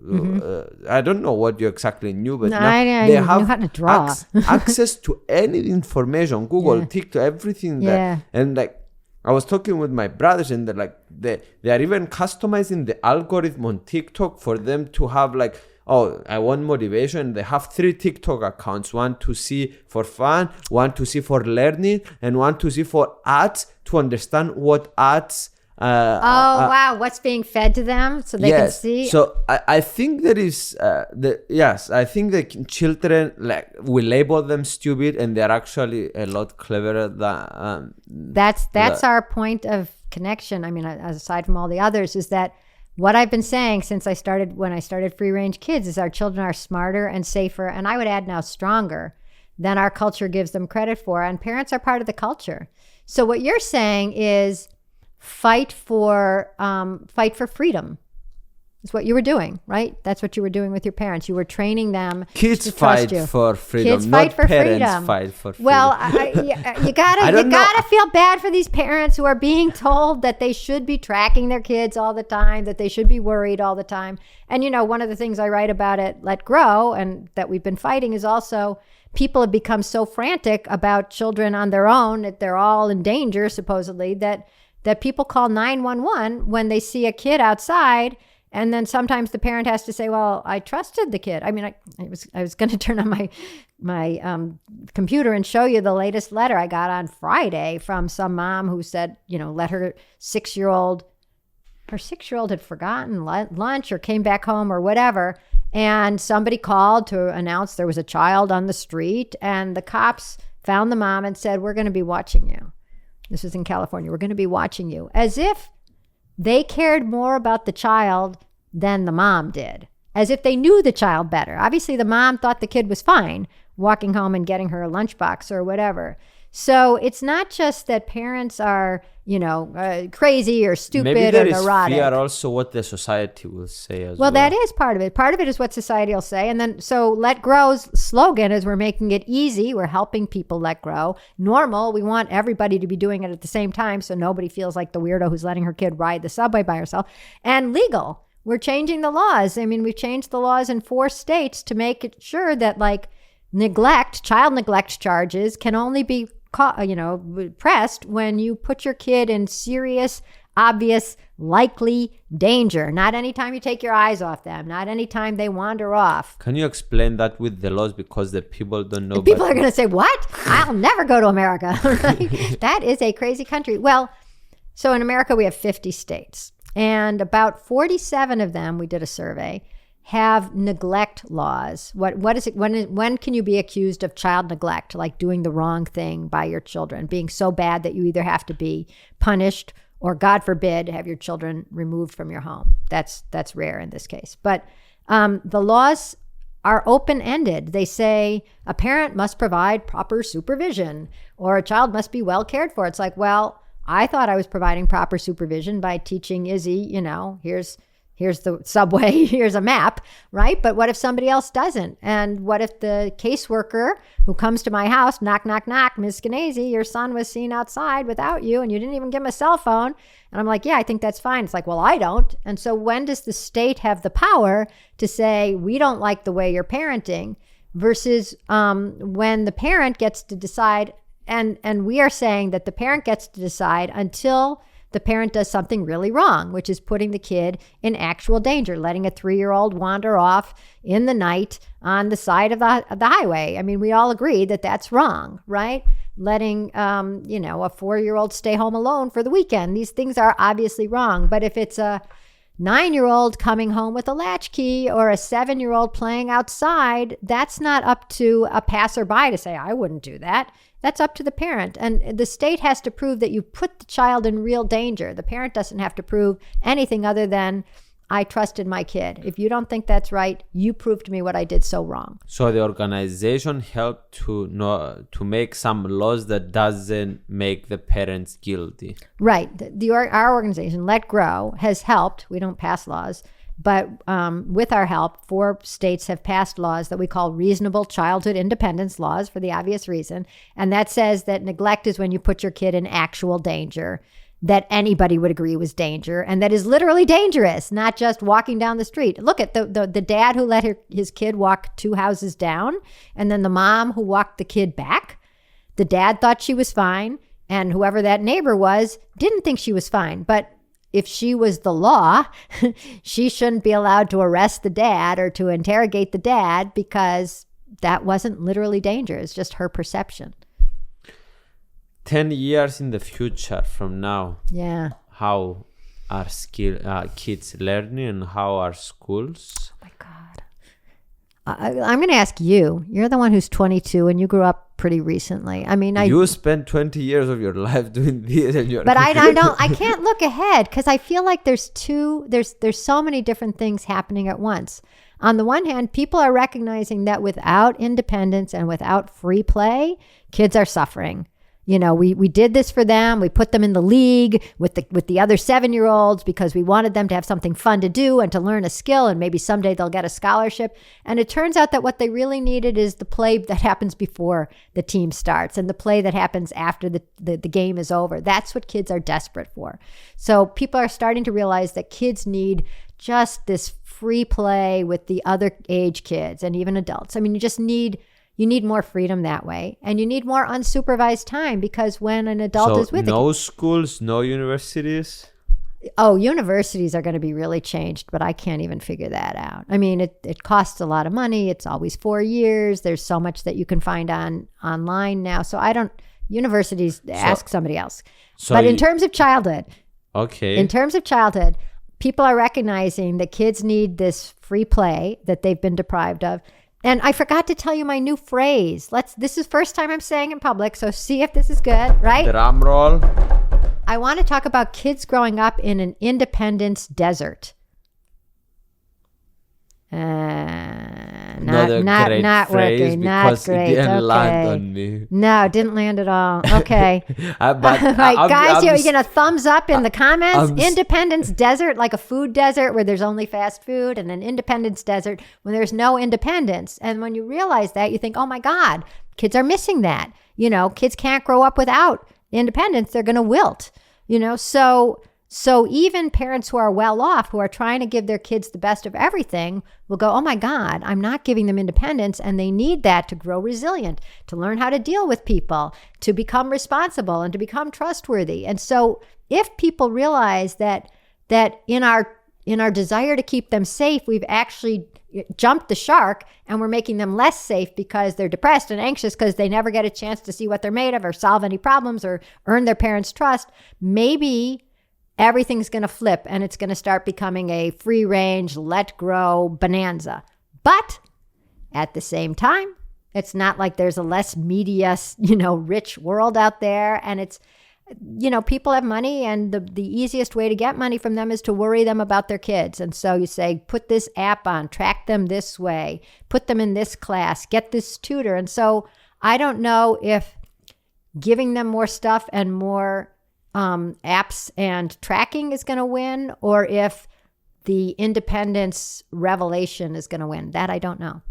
I don't know what you exactly knew, but they have how to draw. Access to any information, Google, TikTok, everything. And like, I was talking with my brothers, and they're like, they are even customizing the algorithm on TikTok for them to have like, oh, I want motivation. They have 3 TikTok accounts, one to see for fun, one to see for learning, and one to see for ads, to understand what ads wow, what's being fed to them so they can see. So I think there is I think the children, like, we label them stupid, and they're actually a lot cleverer than that's our point of connection. I mean, aside from all the others, is that what I've been saying since when I started Free Range Kids is our children are smarter and safer, and I would add now stronger than our culture gives them credit for. And parents are part of the culture. So what you're saying is fight for freedom. Is what you were doing, right? That's what you were doing with your parents. You were training them Kids to trust fight you. for freedom, Kids fight not for parents freedom. fight for freedom. Well, you gotta feel bad for these parents who are being told that they should be tracking their kids all the time, that they should be worried all the time. And one of the things I write about at LetGrow and that we've been fighting is also people have become so frantic about children on their own that they're all in danger, supposedly, that people call 911 when they see a kid outside. And then sometimes the parent has to say, well, I trusted the kid. I mean, I was going to turn on my computer and show you the latest letter I got on Friday from some mom who said, let her 6-year-old had forgotten lunch or came back home or whatever. And somebody called to announce there was a child on the street. And the cops found the mom and said, we're going to be watching you. This was in California. We're going to be watching you. As if they cared more about the child than the mom did, as if they knew the child better. Obviously, the mom thought the kid was fine walking home and getting her a lunchbox or whatever. So it's not just that parents are, crazy or stupid Maybe there or is neurotic. fear also what the society will say as well. Well, that is part of it. Part of it is what society will say. And then, so LetGrow's slogan is we're making it easy. We're helping people let grow. Normal, we want everybody to be doing it at the same time so nobody feels like the weirdo who's letting her kid ride the subway by herself. And legal, we're changing the laws. I mean, we've changed the laws in 4 states to make it sure that child neglect charges can only be pressed when you put your kid in serious, obvious, likely danger. Not anytime you take your eyes off them. Not anytime they wander off. Can you explain that with the laws, because the people don't know? People are going to say, what? I'll never go to America. Right? That is a crazy country. Well, so in America, we have 50 states. And about 47 of them, we did a survey, have neglect laws. What is it? When can you be accused of child neglect, like doing the wrong thing by your children, being so bad that you either have to be punished or, God forbid, have your children removed from your home? That's rare in this case. But the laws are open-ended. They say a parent must provide proper supervision or a child must be well cared for. It's like, well, I thought I was providing proper supervision by teaching Izzy, here's the subway, here's a map, right? But what if somebody else doesn't? And what if the caseworker who comes to my house, knock, knock, knock, Ms. Skenazy, your son was seen outside without you and you didn't even give him a cell phone? And I'm like, yeah, I think that's fine. It's like, well, I don't. And so when does the state have the power to say, we don't like the way you're parenting, versus when the parent gets to decide, and we are saying that the parent gets to decide until the parent does something really wrong, which is putting the kid in actual danger, letting a 3-year-old wander off in the night on the side of the highway. I mean, we all agree that that's wrong, right? Letting, a 4-year-old stay home alone for the weekend. These things are obviously wrong. But if it's a 9-year-old coming home with a latchkey or a 7-year-old playing outside, that's not up to a passerby to say, I wouldn't do that. That's up to the parent. And the state has to prove that you put the child in real danger. The parent doesn't have to prove anything other than, I trusted my kid. If you don't think that's right, you prove to me what I did so wrong. So the organization helped to make some laws that doesn't make the parents guilty. Right. Our organization, LetGrow, has helped. We don't pass laws. But with our help, 4 states have passed laws that we call reasonable childhood independence laws for the obvious reason. And that says that neglect is when you put your kid in actual danger, that anybody would agree was danger, and that is literally dangerous, not just walking down the street. Look at the dad who let his kid walk 2 houses down, and then the mom who walked the kid back. The dad thought she was fine, and whoever that neighbor was didn't think she was fine. But if she was the law, she shouldn't be allowed to arrest the dad or to interrogate the dad, because that wasn't literally danger. It's just her perception. 10 years in the future from now. Yeah. How are kids learning and how are schools? Oh my God. I'm going to ask you. You're the one who's 22 and you grew up pretty recently. I mean, you spent 20 years of your life doing this, and you're. But I can't look ahead because I feel like there's so many different things happening at once. On the one hand, people are recognizing that without independence and without free play, kids are suffering. You know, we did this for them. We put them in the league with the other 7-year-olds because we wanted them to have something fun to do and to learn a skill, and maybe someday they'll get a scholarship. And it turns out that what they really needed is the play that happens before the team starts and the play that happens after the game is over. That's what kids are desperate for. So people are starting to realize that kids need just this free play with the other age kids and even adults. I mean, you need more freedom that way, and you need more unsupervised time, because when an adult is with no schools, no universities. Oh, universities are going to be really changed, but I can't even figure that out. I mean, it costs a lot of money. It's always 4 years. There's so much that you can find online now. So universities, ask somebody else. But in terms of childhood, people are recognizing that kids need this free play that they've been deprived of. And I forgot to tell you my new phrase. This is first time I'm saying in public, so see if this is good, right? Drum roll. I want to talk about kids growing up in an independence desert. Not working. Not great. It didn't land on me. No, it didn't land at all. Okay. Guys, you're gonna thumbs up in the comments. Independence desert, like a food desert where there's only fast food, and an independence desert when there's no independence. And when you realize that, you think, oh my God, kids are missing that. You know, kids can't grow up without independence. They're gonna wilt. You know, so even parents who are well off, who are trying to give their kids the best of everything, will go, oh my God, I'm not giving them independence, and they need that to grow resilient, to learn how to deal with people, to become responsible, and to become trustworthy. And so if people realize that in our desire to keep them safe, we've actually jumped the shark and we're making them less safe because they're depressed and anxious because they never get a chance to see what they're made of or solve any problems or earn their parents' trust, maybe everything's going to flip and it's going to start becoming a free range, let grow bonanza. But at the same time, it's not like there's a less media, rich world out there. And it's, people have money, and the easiest way to get money from them is to worry them about their kids. And so you say, put this app on, track them this way, put them in this class, get this tutor. And so I don't know if giving them more stuff and more apps and tracking is going to win, or if the independence revelation is going to win. That I don't know.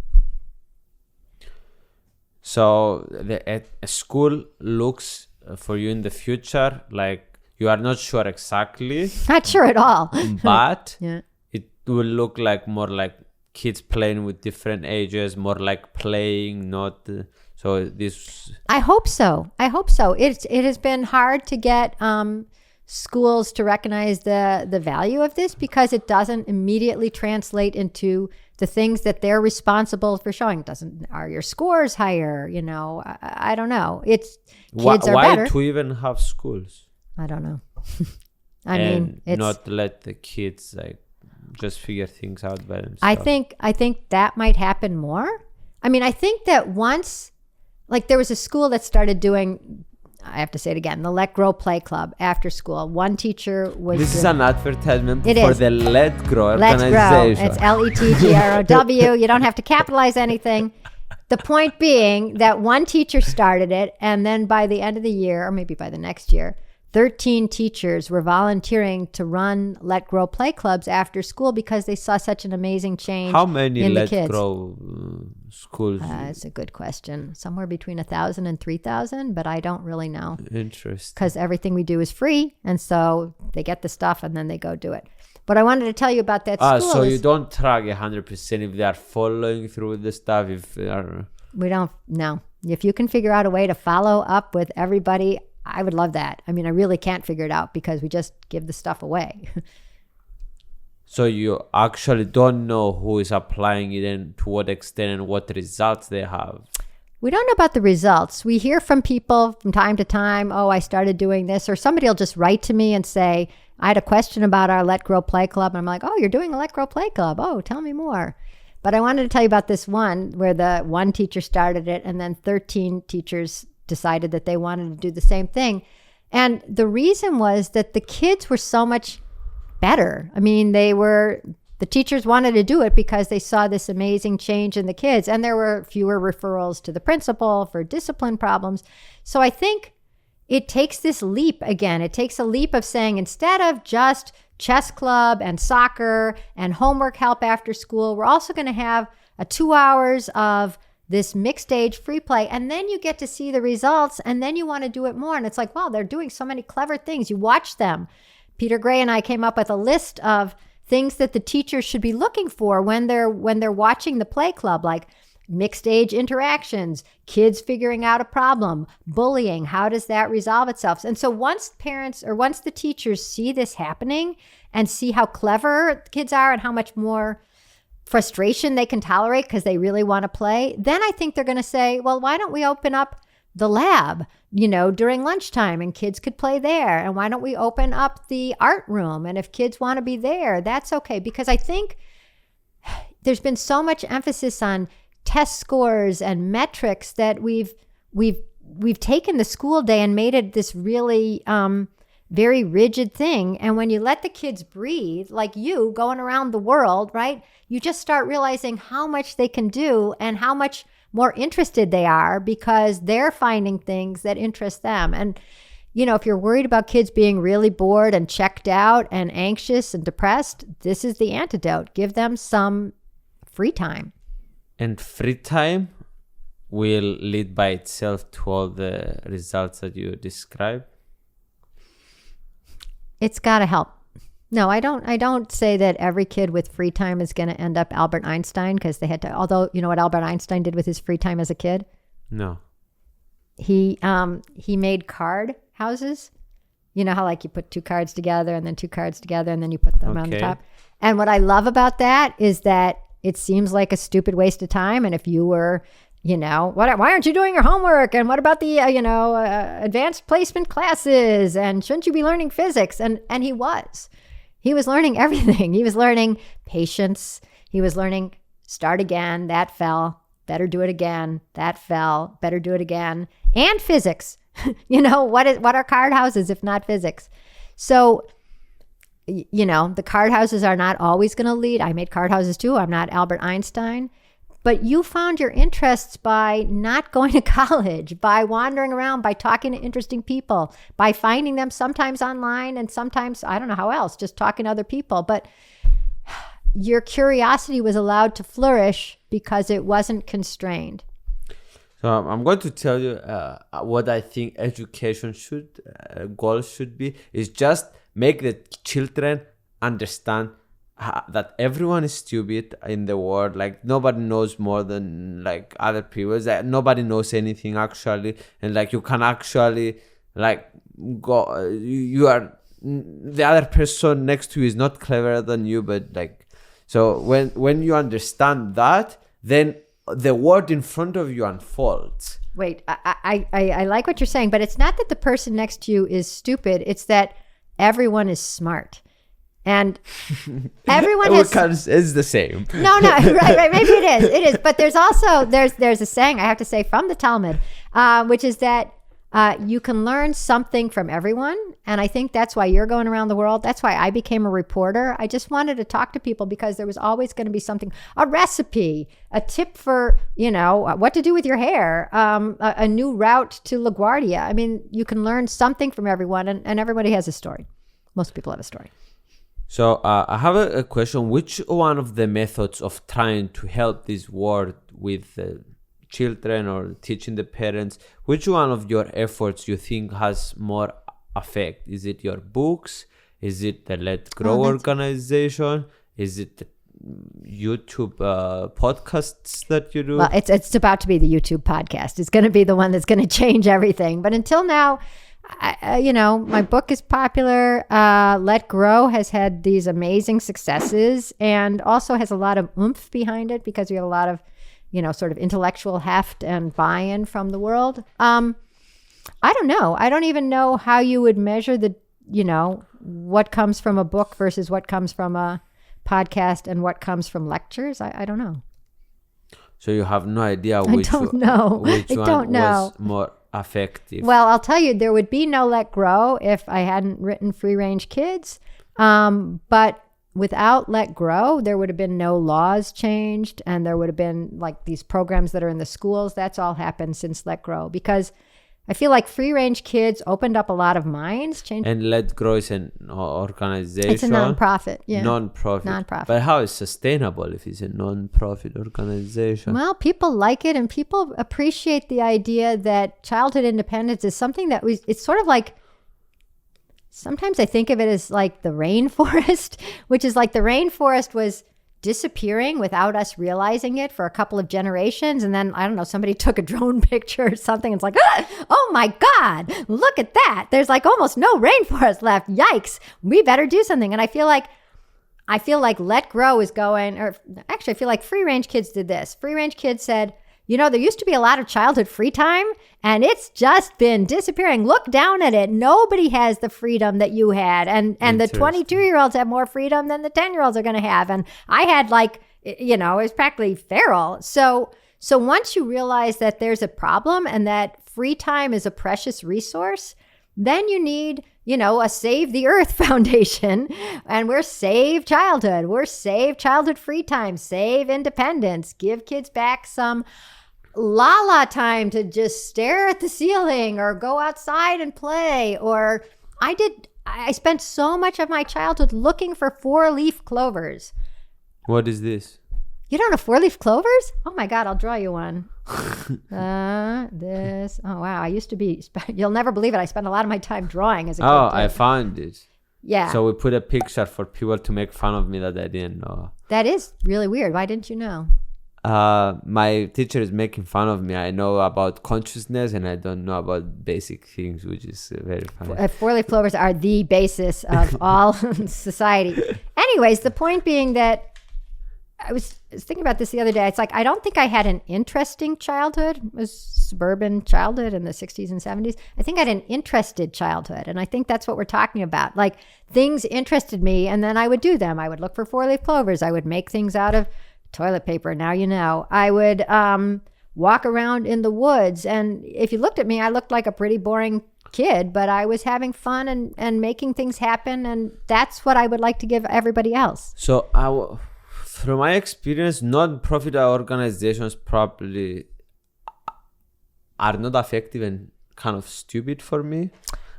So a school looks for you in the future like you are not sure exactly. Not sure at all. But yeah. It will look like more like kids playing with different ages, more like playing, not... So this... I hope so. It has been hard to get schools to recognize the value of this, because it doesn't immediately translate into the things that they're responsible for showing. Are your scores higher? I don't know. Kids are better. Why to even have schools? I don't know. It's not let the kids just figure things out by themselves. I think that might happen more. I think that once, there was a school that started doing, I have to say it again, the LetGrow Play Club after school. One teacher was... This is an advertisement for is. the LetGrow LetGrow. organization. It's LetGrow. You don't have to capitalize anything. The point being that one teacher started it, and then by the end of the year, or maybe by the next year, 13 teachers were volunteering to run LetGrow Play Clubs after school because they saw such an amazing change. How many in LetGrow schools? It's a good question. Somewhere between 1,000 and 3,000, but I don't really know. Interesting. Because everything we do is free, and so they get the stuff and then they go do it. But I wanted to tell you about that school. So you don't track 100% if they are following through with the stuff? If they are... We don't, no. If you can figure out a way to follow up with everybody, I would love that. I really can't figure it out because we just give the stuff away. So you actually don't know who is applying it and to what extent and what results they have? We don't know about the results. We hear from people from time to time, oh, I started doing this, or somebody will just write to me and say, I had a question about our LetGrow Play Club. And I'm like, oh, you're doing a LetGrow Play Club. Oh, tell me more. But I wanted to tell you about this one where the one teacher started it and then 13 teachers decided that they wanted to do the same thing. And the reason was that the kids were so much better. I mean, the teachers wanted to do it because they saw this amazing change in the kids, and there were fewer referrals to the principal for discipline problems. So I think it takes this leap again. It takes a leap of saying, instead of just chess club and soccer and homework help after school, we're also going to have 2 hours of this mixed age free play. And then you get to see the results, and then you want to do it more. And it's like, wow, they're doing so many clever things. You watch them. Peter Gray and I came up with a list of things that the teachers should be looking for when they're watching the play club, like mixed age interactions, kids figuring out a problem, bullying, how does that resolve itself? And so once the teachers see this happening and see how clever kids are and how much more frustration they can tolerate because they really want to play, then I think they're going to say, well, why don't we open up the lab, during lunchtime, and kids could play there? And why don't we open up the art room? And if kids want to be there, that's okay. Because I think there's been so much emphasis on test scores and metrics that we've taken the school day and made it this really very rigid thing. And when you let the kids breathe, like you going around the world, right, you just start realizing how much they can do and how much more interested they are because they're finding things that interest them. And, if you're worried about kids being really bored and checked out and anxious and depressed, this is the antidote. Give them some free time. And free time will lead by itself to all the results that you describe? It's got to help. No, I don't say that every kid with free time is going to end up Albert Einstein, because they had to, although you know what Albert Einstein did with his free time as a kid? No. He made card houses. You know how like you put 2 cards together and then 2 cards together and then you put them on the top. And what I love about that is that it seems like a stupid waste of time. And if you were, why aren't you doing your homework? And what about the, advanced placement classes? And shouldn't you be learning physics? And he was learning everything. He was learning patience. He was learning start again. That fell. Better do it again. That fell. Better do it again. And physics. What are card houses if not physics? So, the card houses are not always going to lead. I made card houses too. I'm not Albert Einstein. But you found your interests by not going to college, by wandering around, by talking to interesting people, by finding them sometimes online and sometimes, I don't know how else, just talking to other people. But your curiosity was allowed to flourish because it wasn't constrained. So I'm going to tell you what I think education goals should be, is just make the children understand that everyone is stupid in the world. Like nobody knows more than like other people. That nobody knows anything actually, and like you can actually like go. You are the other person next to you is not cleverer than you, but like so when you understand that, then the world in front of you unfolds. Wait, I like what you're saying, but it's not that the person next to you is stupid. It's that everyone is smart. And everyone is the same. No, right. Maybe it is. But there's also, there's a saying I have to say from the Talmud, which is that you can learn something from everyone. And I think that's why you're going around the world. That's why I became a reporter. I just wanted to talk to people because there was always going to be something, a recipe, a tip for, what to do with your hair, a new route to LaGuardia. I mean, you can learn something from everyone, and everybody has a story. Most people have a story. So I have a question. Which one of the methods of trying to help this world with children or teaching the parents, which one of your efforts you think has more effect? Is it your books? Is it the LetGrow organization? Is it the YouTube podcasts that you do? Well, it's about to be the YouTube podcast. It's going to be the one that's going to change everything. But until now, my book is popular. LetGrow has had these amazing successes and also has a lot of oomph behind it because we have a lot of, sort of intellectual heft and buy-in from the world. I don't know. I don't even know how you would measure what comes from a book versus what comes from a podcast and what comes from lectures. I don't know. So you have no idea I don't know. which I one don't know. was more effective. Well, I'll tell you, there would be no LetGrow if I hadn't written Free Range Kids. But without LetGrow, there would have been no laws changed, and there would have been like these programs that are in the schools. That's all happened since LetGrow, because I feel like Free Range Kids opened up a lot of minds. And LetGrow is an organization. It's a nonprofit. Yeah. Nonprofit. But how is sustainable if it's a nonprofit organization? Well, people like it, and people appreciate the idea that childhood independence is something that it's sort of like, sometimes I think of it as like the rainforest, which is like the rainforest was disappearing without us realizing it for a couple of generations. And then, I don't know, somebody took a drone picture or something. It's like, oh my God, look at that. There's like almost no rainforest left. Yikes. We better do something. And I feel like LetGrow is going, or actually I feel like Free Range Kids did this. Free Range Kids said, you know, there used to be a lot of childhood free time, and it's just been disappearing. Look down at it. Nobody has the freedom that you had. And the 22-year-olds have more freedom than the 10-year-olds are going to have. And I had like, you know, it was practically feral. So once you realize that there's a problem and that free time is a precious resource, then you need, you know, a Save the Earth Foundation, and we're Save Childhood. We're Save Childhood Free Time, Save Independence, give kids back some la time to just stare at the ceiling or go outside and play. Or I spent so much of my childhood looking for 4-leaf clovers. What is this? You don't know 4-leaf clovers? Oh my God, I'll draw you one. This. Oh wow, I used to be, you'll never believe it, I spent a lot of my time drawing as a kid. Oh, I found it. Yeah. So we put a picture for people to make fun of me that I didn't know. That is really weird. Why didn't you know? My teacher is making fun of me. I know about consciousness and I don't know about basic things, which is very funny. 4-leaf clovers are the basis of all society. Anyways, the point being that I was thinking about this the other day. It's like, I don't think I had an interesting childhood. It was suburban childhood in the 60s and 70s. I think I had an interested childhood. And I think that's what we're talking about. Like, things interested me and then I would do them. I would look for 4-leaf clovers. I would make things out of toilet paper. Now you know. I would walk around in the woods. And if you looked at me, I looked like a pretty boring kid, but I was having fun and making things happen. And that's what I would like to give everybody else. So through my experience, non-profit organizations probably are not effective and kind of stupid for me.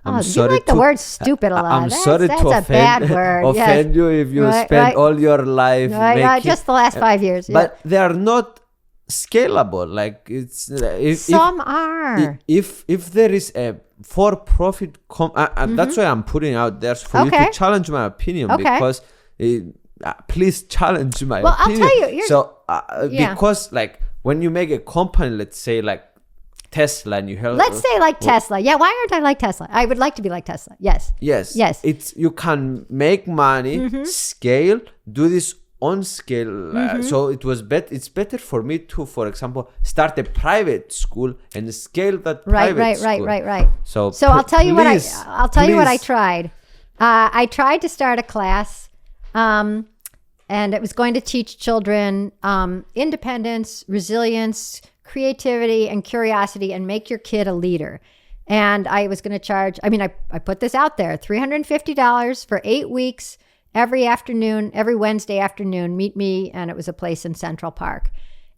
You like the word stupid a lot. I'm sorry to offend, a bad word. offend you if you spend all your life making... just the last 5 years. But they are not scalable. Like, it's... Some are. If there is a for-profit... That's why I'm putting out there for you to challenge my opinion, because... please challenge my opinion. Well, I'll tell you. So, because like when you make a company, let's say like Tesla, and you help. Let's say like Tesla. Yeah, why aren't I like Tesla? I would like to be like Tesla. Yes. It's you can make money, scale, do this on scale. So it's better for me to, for example, start a private school and scale that private school. Right. So I'll tell you what I tried. I tried to start a class. And it was going to teach children independence, resilience, creativity, and curiosity, and make your kid a leader. And I was going to charge, I put this out there, $350 for 8 weeks, every afternoon, every Wednesday afternoon, meet me. And it was a place in Central Park.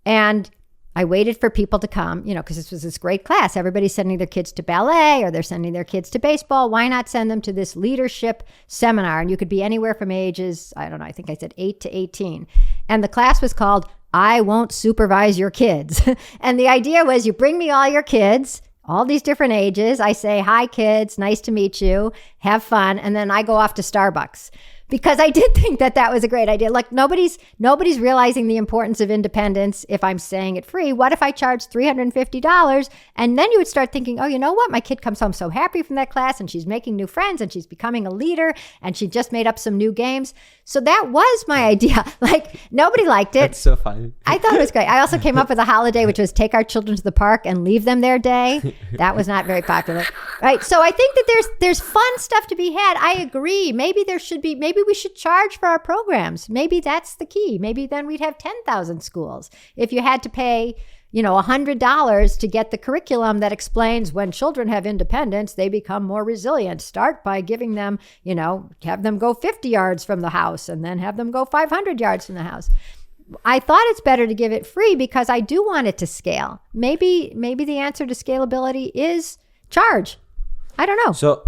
And I waited for people to come, because this was this great class. Everybody's sending their kids to ballet or they're sending their kids to baseball. Why not send them to this leadership seminar? And you could be anywhere from ages, I don't know, I think I said 8 to 18. And the class was called, I Won't Supervise Your Kids. And the idea was, you bring me all your kids, all these different ages. I say, hi kids, nice to meet you, have fun. And then I go off to Starbucks. Because I did think that was a great idea. Like, nobody's realizing the importance of independence if I'm saying it free. What if I charge $350? And then you would start thinking, oh, you know what? My kid comes home so happy from that class, and she's making new friends, and she's becoming a leader, and she just made up some new games. So that was my idea. Like, nobody liked it. That's so funny. I thought it was great. I also came up with a holiday, which was take our children to the park and leave them their day. That was not very popular. Right. So I think that there's fun stuff to be had. I agree. Maybe maybe we should charge for our programs. Maybe that's the key. Maybe then we'd have 10,000 schools. If you had to pay, $100 to get the curriculum that explains when children have independence, they become more resilient. Start by giving them, have them go 50 yards from the house and then have them go 500 yards from the house. I thought it's better to give it free because I do want it to scale. Maybe the answer to scalability is charge. I don't know. So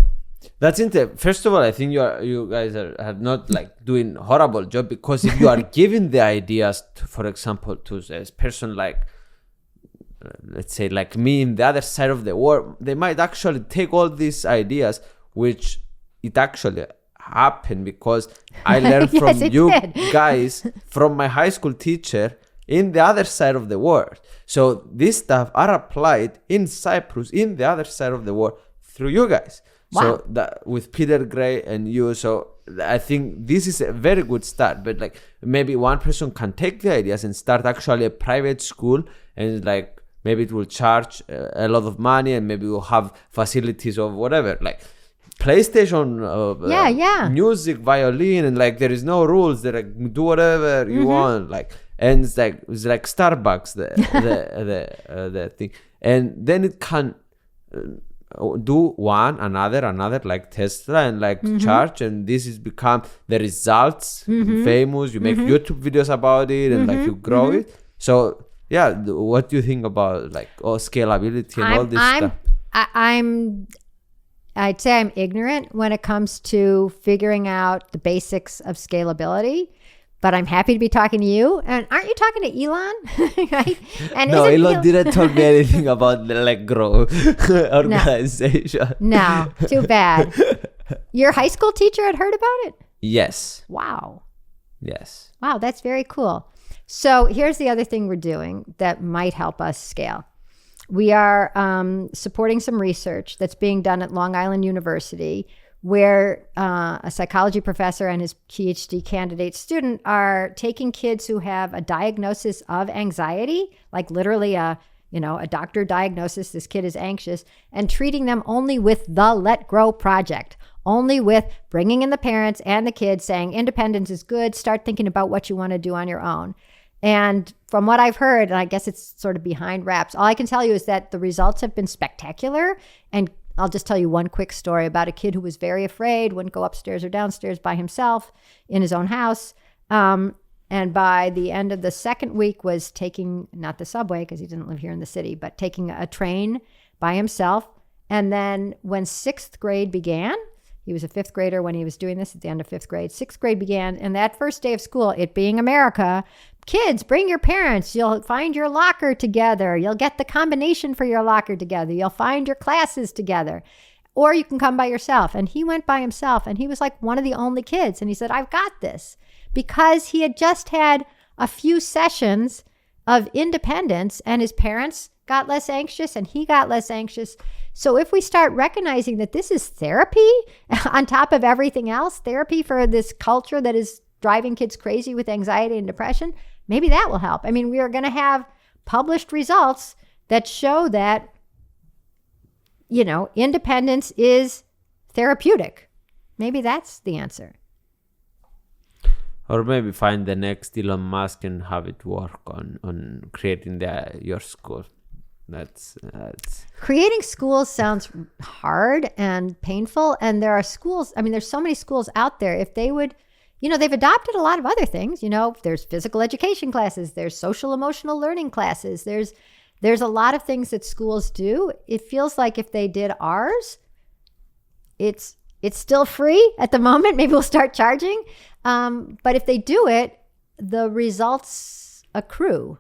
that's interesting. First of all, I think you guys are not doing horrible job, because if you are giving the ideas, for example, to a person let's say like me in the other side of the world, they might actually take all these ideas, which it actually happened because I learned Yes, from you guys, from my high school teacher in the other side of the world. So this stuff are applied in Cyprus, in the other side of the world, through you guys. Wow. So that with Peter Gray and you, so I think this is a very good start. But maybe one person can take the ideas and start actually a private school, and maybe it will charge a lot of money, and maybe we'll have facilities of whatever, PlayStation, music, violin, and there is no rules. They do whatever you want, and it's like Starbucks, the thing, and then it can do one another like Tesla, and charge, and this is become the results, famous. You make YouTube videos about it, and you grow it. So yeah, what do you think about scalability and all this stuff? I'd say I'm ignorant when it comes to figuring out the basics of scalability, but I'm happy to be talking to you. And aren't you talking to Elon? Right? And no, Elon didn't tell me anything about the LetGrow organization. No, too bad. Your high school teacher had heard about it? Yes. Wow. Yes. Wow, that's very cool. So here's the other thing we're doing that might help us scale. We are supporting some research that's being done at Long Island University, where a psychology professor and his PhD candidate student are taking kids who have a diagnosis of anxiety, like literally a doctor diagnosis, this kid is anxious, and treating them only with the LetGrow project, only with bringing in the parents and the kids, saying independence is good, start thinking about what you want to do on your own. And from what I've heard, and I guess it's sort of behind wraps, all I can tell you is that the results have been spectacular. And I'll just tell you one quick story about a kid who was very afraid, wouldn't go upstairs or downstairs by himself in his own house. And by the end of the second week was taking, not the subway because he didn't live here in the city, but taking a train by himself. And then when sixth grade began, he was a fifth grader when he was doing this at the end of fifth grade. Sixth grade began, and that first day of school, it being America, kids, bring your parents. You'll find your locker together. You'll get the combination for your locker together. You'll find your classes together. Or you can come by yourself. And he went by himself, and he was like one of the only kids. And he said, I've got this. Because he had just had a few sessions of independence, and his parents got less anxious, and he got less anxious. So if we start recognizing that this is therapy on top of everything else, therapy for this culture that is driving kids crazy with anxiety and depression, maybe that will help. I mean, we are going to have published results that show that, independence is therapeutic. Maybe that's the answer. Or maybe find the next Elon Musk and have it work on creating your school. That's creating schools sounds hard and painful, and there are schools, there's so many schools out there. If they would, they've adopted a lot of other things. There's physical education classes, there's social emotional learning classes, there's a lot of things that schools do. It feels like if they did ours, it's still free at the moment. Maybe we'll start charging, but if they do it, the results accrue.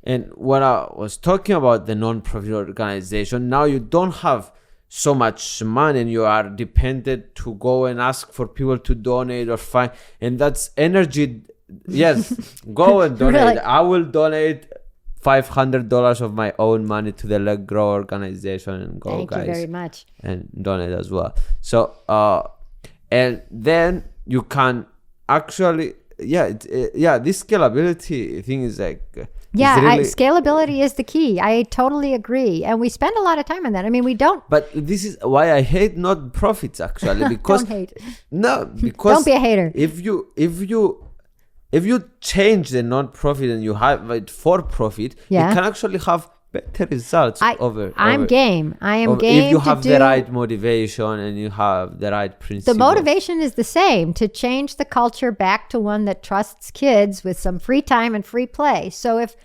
And when I was talking about the non-profit organization, now you don't have so much money and you are dependent to go and ask for people to donate or find, and that's energy. Yes, go and donate. Really? I will donate $500 of my own money to the LetGrow organization, and go, Thank guys. You very much. And donate as well. So, and then you can actually, this scalability thing is Yeah, It's really, scalability is the key. I totally agree. And we spend a lot of time on that. I mean, we don't. but this is why I hate non-profits actually, because Don't hate. no, because Don't be a hater. if you change the non-profit and you have it for profit, Yeah. you can actually have better results I'm game. I am game if you to have do. the right motivation and you have the right principle. The motivation is the same, to change the culture back to one that trusts kids with some free time and free play. So if,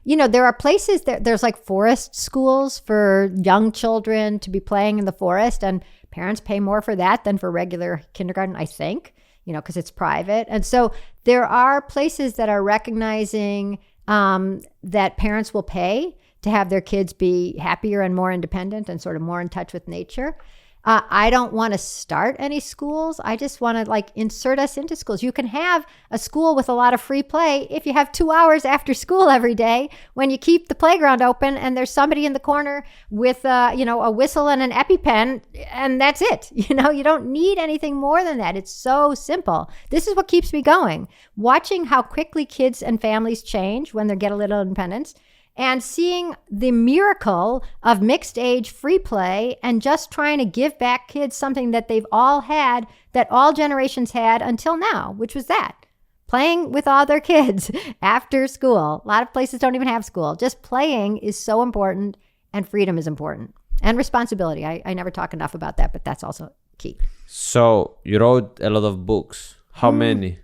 there are places there's like forest schools for young children to be playing in the forest, and parents pay more for that than for regular kindergarten, I think, because it's private. And so there are places that are recognizing that parents will pay to have their kids be happier and more independent and sort of more in touch with nature. I don't want to start any schools. I just want to insert us into schools. You can have a school with a lot of free play if you have 2 hours after school every day, when you keep the playground open and there's somebody in the corner with a whistle and an EpiPen, and that's it. You don't need anything more than that. It's so simple. This is what keeps me going. Watching how quickly kids and families change when they get a little independence, and seeing the miracle of mixed age free play, and just trying to give back kids something that they've all had, that all generations had until now, which was that. Playing with all their kids after school. A lot of places don't even have school. Just playing is so important, and freedom is important. And responsibility. I never talk enough about that, but that's also key. So you wrote a lot of books. How many?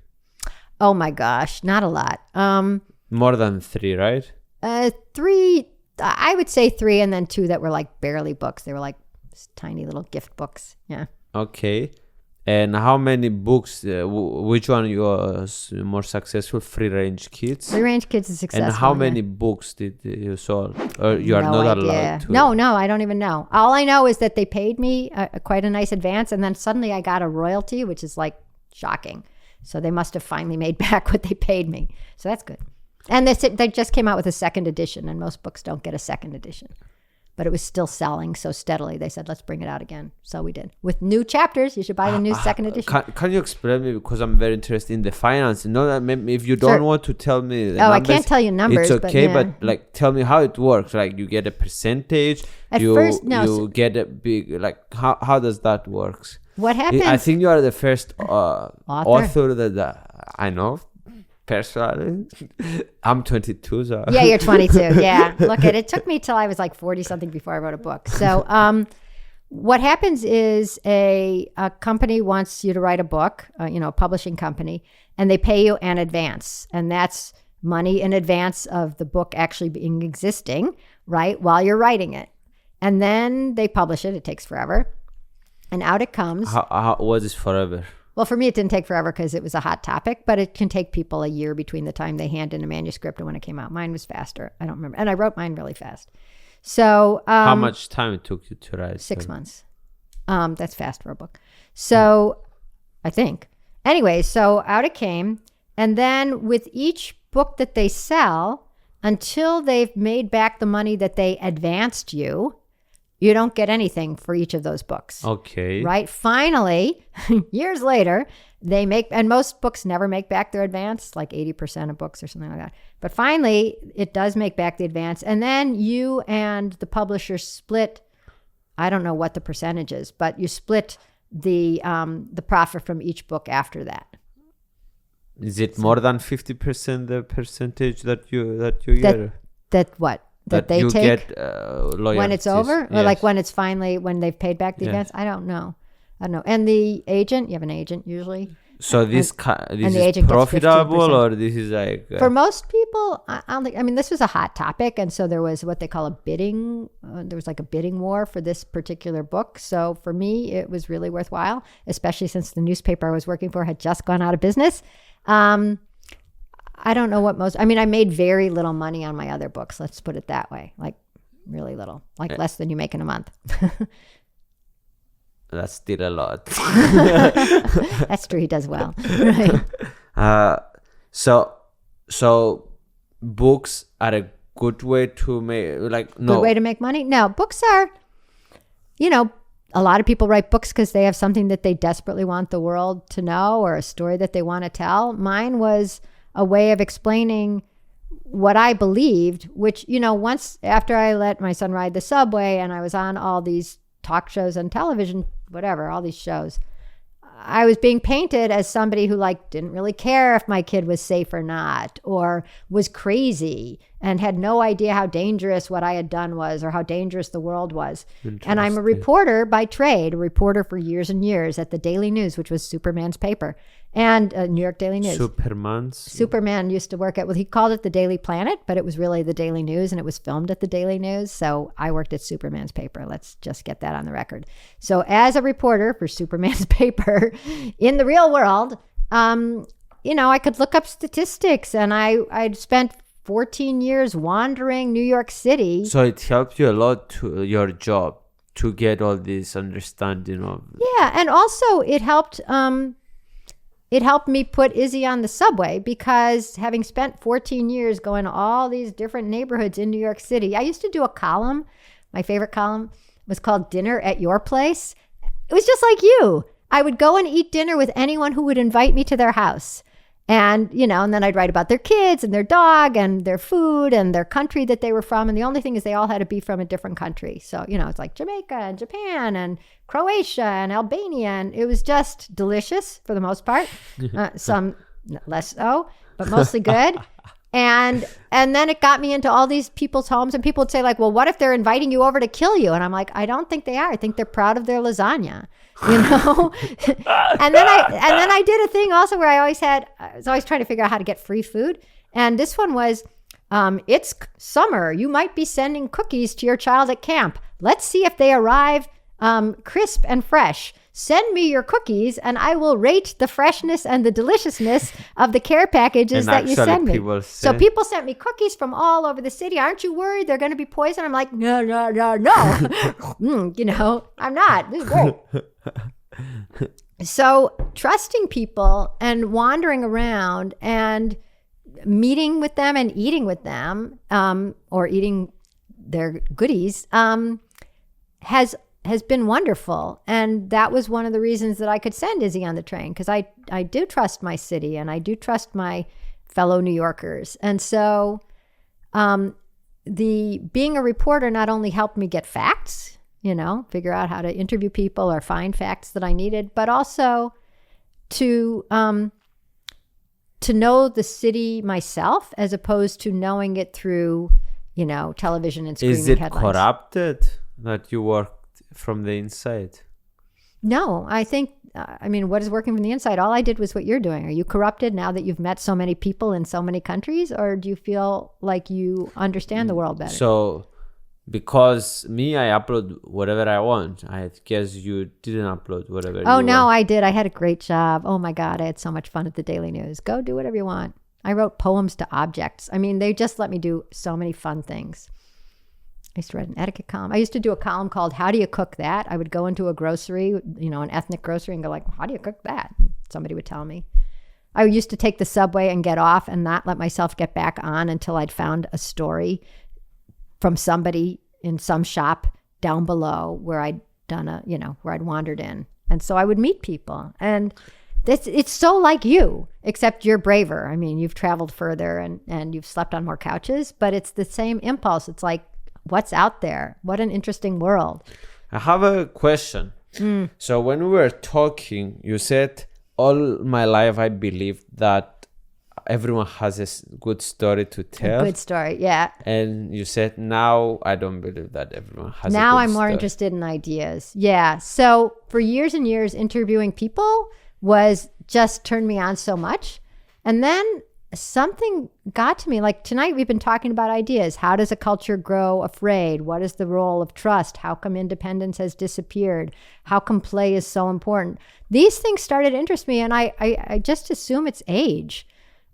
Oh my gosh, not a lot. More than 3, right? 3, I would say 3, and then 2 that were barely books. They were tiny little gift books. Yeah. Okay. And how many books, which one was more successful? Free Range Kids? Free Range Kids is successful. And how many books did you sold? Or you are no not idea. allowed to? No, I don't even know. All I know is that they paid me quite a nice advance, and then suddenly I got a royalty, which is shocking. So they must have finally made back what they paid me. So that's good. And they just came out with a second edition, and most books don't get a second edition. But it was still selling so steadily. They said, let's bring it out again. So we did. With new chapters, you should buy the new second edition. Can you explain me? Because I'm very interested in the finance. Maybe if you don't want to tell me the numbers, I numbers, can't tell you numbers. It's okay, but tell me how it works. You get a percentage. You get a big, how does that work? What happens? I think you are the first author that I know. Personally, I'm 22. So. Yeah, you're 22. Yeah. Look, it took me till I was 40 something before I wrote a book. So what happens is a company wants you to write a book, a publishing company, and they pay you in advance. And that's money in advance of the book actually being existing, right, while you're writing it. And then they publish it. It takes forever. And out it comes. How was this forever? Well, for me, it didn't take forever because it was a hot topic, but it can take people a year between the time they hand in a manuscript and when it came out. Mine was faster. I don't remember. And I wrote mine really fast. So how much time it took you to write? 6 months. That's fast for a book. So I think. Anyway, so out it came. And then with each book that they sell, until they've made back the money that they advanced you, you don't get anything for each of those books. Okay. Right? Finally, years later, they make, and most books never make back their advance, 80% of books or something like that. But finally, it does make back the advance. And then you and the publisher split, I don't know what the percentage is, but you split the profit from each book after that. Is it more than 50% the percentage that you get? That what? That they you take get loyalties. When it's over? Yes. Or when they've paid back the advance? I don't know. And the agent, you have an agent usually. So this the is profitable, or this is for most people, I don't think, this was a hot topic. And so there was what they call a bidding. There was a bidding war for this particular book. So for me, it was really worthwhile, especially since the newspaper I was working for had just gone out of business. I don't know what I made very little money on my other books. Let's put it that way. Really little, less than you make in a month. That's still a lot. That's true. He does well. Right. So books are a good way to make, good way to make money? No, books are, a lot of people write books because they have something that they desperately want the world to know, or a story that they want to tell. Mine was a way of explaining what I believed, which, once after I let my son ride the subway and I was on all these talk shows on television, whatever, all these shows, I was being painted as somebody who didn't really care if my kid was safe or not, or was crazy and had no idea how dangerous what I had done was, or how dangerous the world was. And I'm a reporter by trade, a reporter for years and years at the Daily News, which was Superman's paper, and New York Daily News. Superman used to work at, he called it the Daily Planet, but it was really the Daily News, and it was filmed at the Daily News. So I worked at Superman's paper. Let's just get that on the record. So as a reporter for Superman's paper in the real world, I could look up statistics, and I'd spent 14 years wandering New York City. So it helped you a lot to your job to get all this understanding of. Yeah, and also it helped me put Izzy on the subway, because having spent 14 years going to all these different neighborhoods in New York City, I used to do a column. My favorite column was called Dinner at Your Place. It was just like you. I would go and eat dinner with anyone who would invite me to their house. And, and then I'd write about their kids and their dog and their food and their country that they were from. And the only thing is they all had to be from a different country. So, it's like Jamaica and Japan and Croatia and Albania. And it was just delicious for the most part. Some less so, but mostly good. And then it got me into all these people's homes, and people would say well, what if they're inviting you over to kill you? And I'm like, I don't think they are. I think they're proud of their lasagna, and then I did a thing also where I was always trying to figure out how to get free food. And this one was, it's summer. You might be sending cookies to your child at camp. Let's see if they arrive crisp and fresh. Send me your cookies, and I will rate the freshness and the deliciousness of the care packages that you send me. So people sent me cookies from all over the city. Aren't you worried they're going to be poison? I'm like, no. I'm not. This is great. So trusting people and wandering around and meeting with them and eating with them, or eating their goodies, has been wonderful. And that was one of the reasons that I could send Izzy on the train, because I do trust my city, and I do trust my fellow New Yorkers. And so the being a reporter not only helped me get facts, figure out how to interview people or find facts that I needed, but also to know the city myself, as opposed to knowing it through, television and screaming headlines. Is it corrupted that you work from the inside? No, I think, what is working from the inside? All I did was what you're doing. Are you corrupted now that you've met so many people in so many countries, or do you feel like you understand the world better? So, because I upload whatever I want. I guess you didn't upload whatever you want. I did. I had a great job. Oh my God, I had so much fun at the Daily News. Go do whatever you want. I wrote poems to objects. They just let me do so many fun things. I used to write an etiquette column. I used to do a column called How Do You Cook That? I would go into a grocery, an ethnic grocery, and go how do you cook that? And somebody would tell me. I used to take the subway and get off and not let myself get back on until I'd found a story from somebody in some shop down below where I'd done where I'd wandered in. And so I would meet people. And it's so like you, except you're braver. You've traveled further and you've slept on more couches, but it's the same impulse. It's like, what's out there? What an interesting world. I have a question. So when we were talking, you said, all my life I believed that everyone has a good story to tell. A good story, yeah. And you said, now I don't believe that everyone has a good story. Now I'm more interested in ideas. Yeah. So for years and years, interviewing people was just turned me on so much. And then something got to me. Like tonight, we've been talking about ideas. How does a culture grow afraid? What is the role of trust? How come independence has disappeared? How come play is so important? These things started to interest me, and I just assume it's age.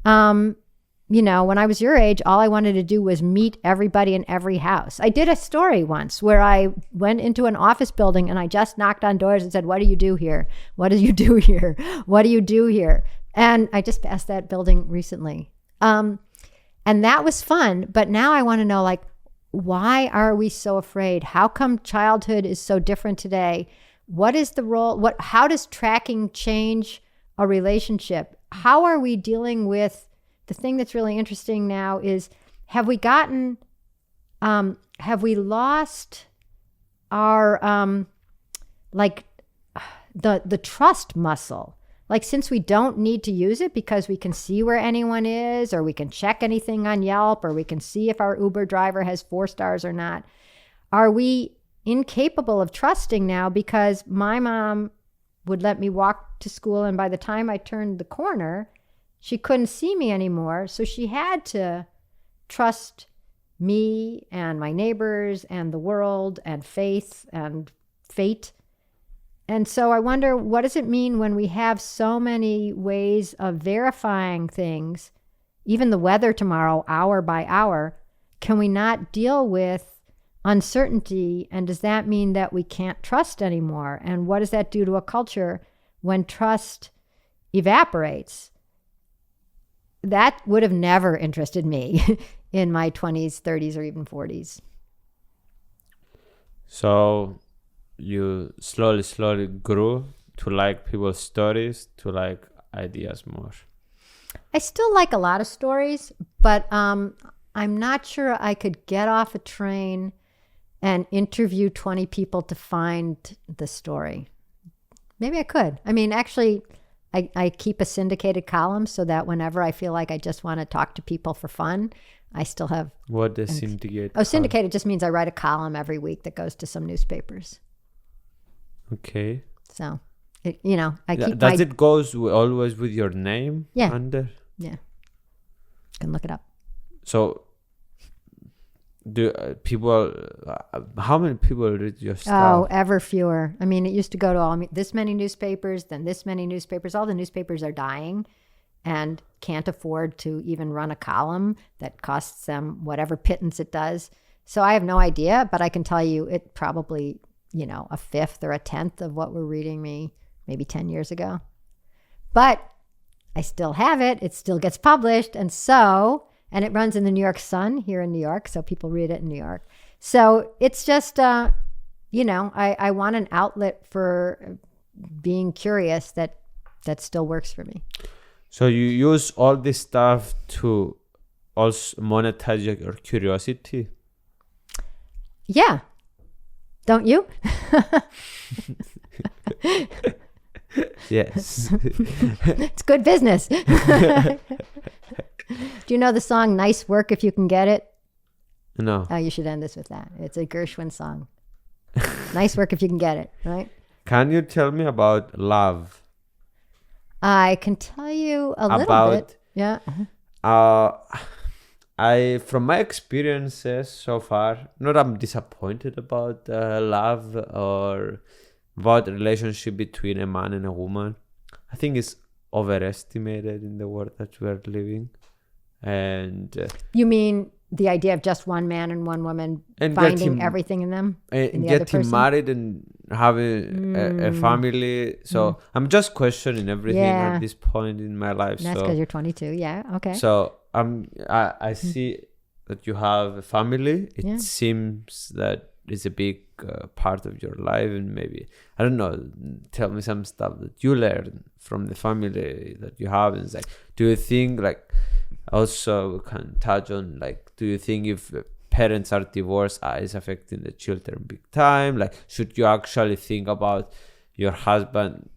When I was your age, all I wanted to do was meet everybody in every house. I did a story once where I went into an office building and I just knocked on doors and said, what do you do here? What do you do here? What do you do here? And I just passed that building recently. And that was fun. But now I want to know, why are we so afraid? How come childhood is so different today? What is the role? How does tracking change a relationship? How are we dealing with the thing that's really interesting now is, have we lost our, like the trust muscle? Like, since we don't need to use it because we can see where anyone is, or we can check anything on Yelp, or we can see if our Uber driver has 4 stars or not, are we incapable of trusting now? Because my mom would let me walk to school, and by the time I turned the corner, she couldn't see me anymore. So she had to trust me and my neighbors and the world and faith and fate. And so I wonder, what does it mean when we have so many ways of verifying things, even the weather tomorrow, hour by hour? Can we not deal with uncertainty? And does that mean that we can't trust anymore? And what does that do to a culture when trust evaporates? That would have never interested me in my 20s, 30s, or even 40s. So you slowly grew to like people's stories, to like ideas more. I still like a lot of stories, but I'm not sure I could get off a train and interview 20 people to find the story. Maybe I could. I mean, actually, I keep a syndicated column so that whenever I feel like I just want to talk to people for fun, I still have... What does syndicate? Oh, syndicated just means I write a column every week that goes to some newspapers. Okay. So, I keep Does it goes always with your name? Yeah. Under? Yeah. You can look it up. So, do people? How many people read your stuff? Oh, ever fewer. I mean, it used to go to this many newspapers, then this many newspapers. All the newspapers are dying and can't afford to even run a column that costs them whatever pittance it does. So I have no idea, but I can tell you it probably, a fifth or a tenth of what were reading me maybe 10 years ago. But I still have it. It still gets published. And it runs in the New York Sun here in New York. So people read it in New York. So it's just, I want an outlet for being curious that still works for me. So you use all this stuff to also monetize your curiosity? Yeah. Don't you? Yes. It's good business. Do you know the song Nice Work If You Can Get It? No. Oh, you should end this with that. It's a Gershwin song. Nice work if you can get it, right? Can you tell me about love? I can tell you a little bit. Yeah. From my experiences so far, not I'm disappointed about love or about relationship between a man and a woman. I think it's overestimated in the world that we're living. And you mean the idea of just one man and one woman and finding everything in them? And getting married and having a family. So I'm just questioning everything at this point in my life. That's because you're 22. Yeah. Okay. So I see that you have a family. It seems that it's a big part of your life, and maybe, I don't know, tell me some stuff that you learned from the family that you have. And it's like, do you think, like, also we can touch on, like, do you think if parents are divorced, is affecting the children big time? Like, should you actually think about your husband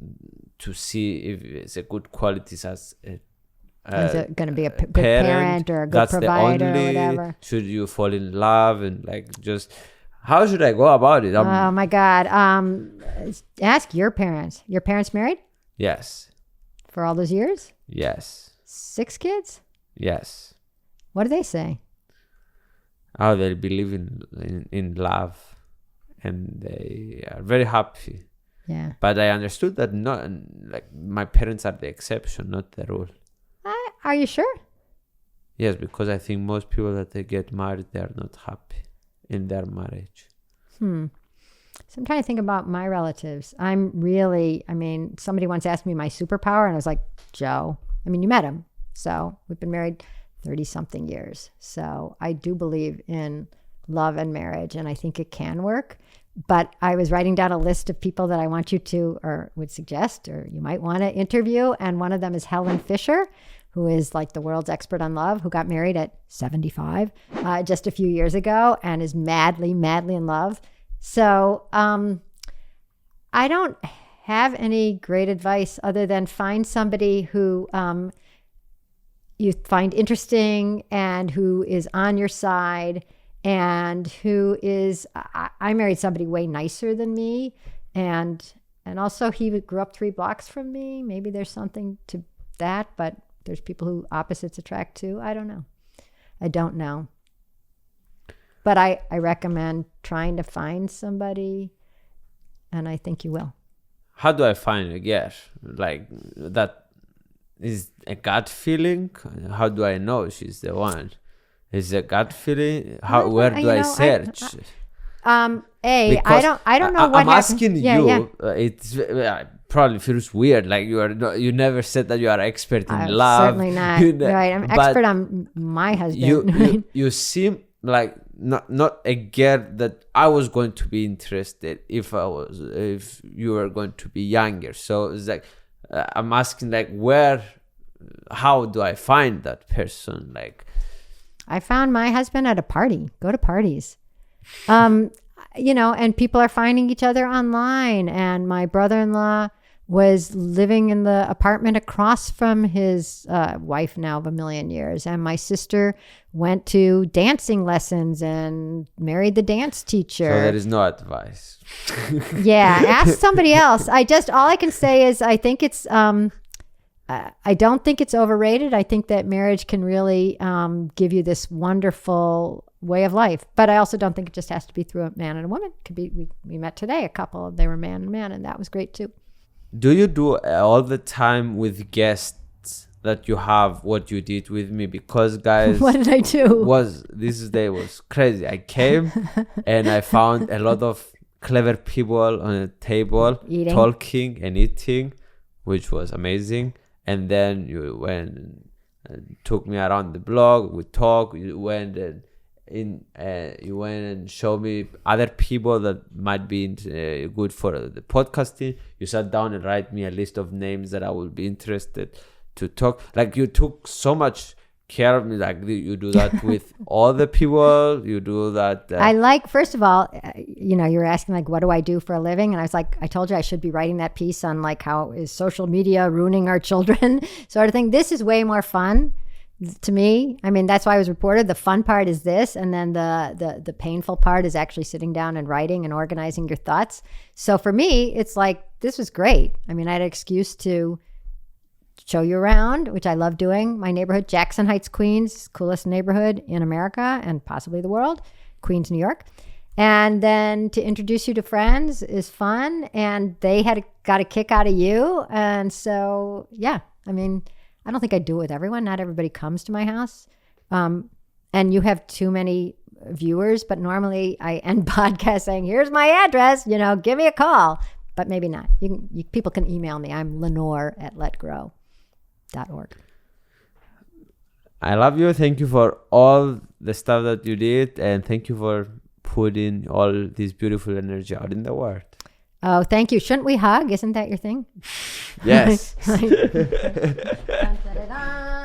to see if it's a good qualities as a is it going to be a good parent or a good provider or whatever? Should you fall in love and like just... How should I go about it? Oh my God. Ask your parents. Your parents married? Yes. For all those years? Yes. 6 kids? Yes. What do they say? Oh, they believe in love, and they are very happy. Yeah. But I understood that not like my parents are the exception, not the rule. Are you sure? Yes, because I think most people that they get married, they are not happy in their marriage. So I'm trying to think about my relatives. Somebody once asked me my superpower, and I was like, Joe. I mean, you met him. So we've been married 30-something years. So I do believe in love and marriage, and I think it can work. But I was writing down a list of people that I want you to, or would suggest, or you might want to interview. And one of them is Helen Fisher, who is like the world's expert on love, who got married at 75 just a few years ago and is madly, madly in love. So I don't have any great advice other than find somebody who you find interesting and who is on your side and who is, I married somebody way nicer than me. And also he grew up 3 blocks from me. Maybe there's something to that, but there's people who opposites attract too. I don't know. I don't know. But I recommend trying to find somebody, and I think you will. How do I find a guess? Like, that is a gut feeling? How do I know she's the one? Is a gut feeling? Where do I search? I don't know what I'm asking you. It's probably feels weird. Like you never said that you are expert in love. Certainly not. Right. I'm expert on my husband. You seem like not a girl that I was going to be interested if you were going to be younger. So it's like I'm asking like how do I find that person? Like, I found my husband at a party. Go to parties. And people are finding each other online. And my brother-in-law was living in the apartment across from his wife now of a million years. And my sister went to dancing lessons and married the dance teacher. So there is no advice. Yeah, ask somebody else. All I can say is I think it's, I don't think it's overrated. I think that marriage can really give you this wonderful way of life. But I also don't think it just has to be through a man and a woman. It could be, we met today, a couple, they were man and man, and that was great too. Do you do all the time with guests that you have what you did with me? Because guys, what did I do? This day was crazy. I came and I found a lot of clever people on a table talking and eating, which was amazing. And then you went and took me around the blog. We talked. You went and showed me other people that might be good for the podcasting. You sat down and write me a list of names that I would be interested to talk. Like, you took so much care of me. Like, you do that with all the people. You do that. First of all, you were asking like, what do I do for a living? And I was like, I told you I should be writing that piece on like how is social media ruining our children sort of thing. This is way more fun to me. I mean, that's why I was reported. The fun part is this, and then the painful part is actually sitting down and writing and organizing your thoughts. So for me, it's like, this was great. I mean, I had an excuse to show you around, which I love doing. My neighborhood, Jackson Heights, Queens, coolest neighborhood in America and possibly the world, Queens, New York. And then to introduce you to friends is fun, and they got a kick out of you. And so, yeah, I mean, I don't think I do it with everyone. Not everybody comes to my house. And you have too many viewers, but normally I end podcasts saying, here's my address, give me a call, but maybe not. People can email me. I'm Lenore@LetGrow.org. I love you. Thank you for all the stuff that you did. And thank you for putting all this beautiful energy out in the world. Oh, thank you. Shouldn't we hug? Isn't that your thing? Yes.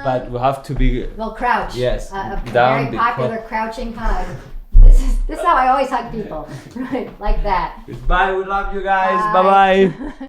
But we have to be... We'll crouch. Yes. A very popular crouching hug. This is how I always hug people. Right, like that. Goodbye. We love you guys. Bye-bye.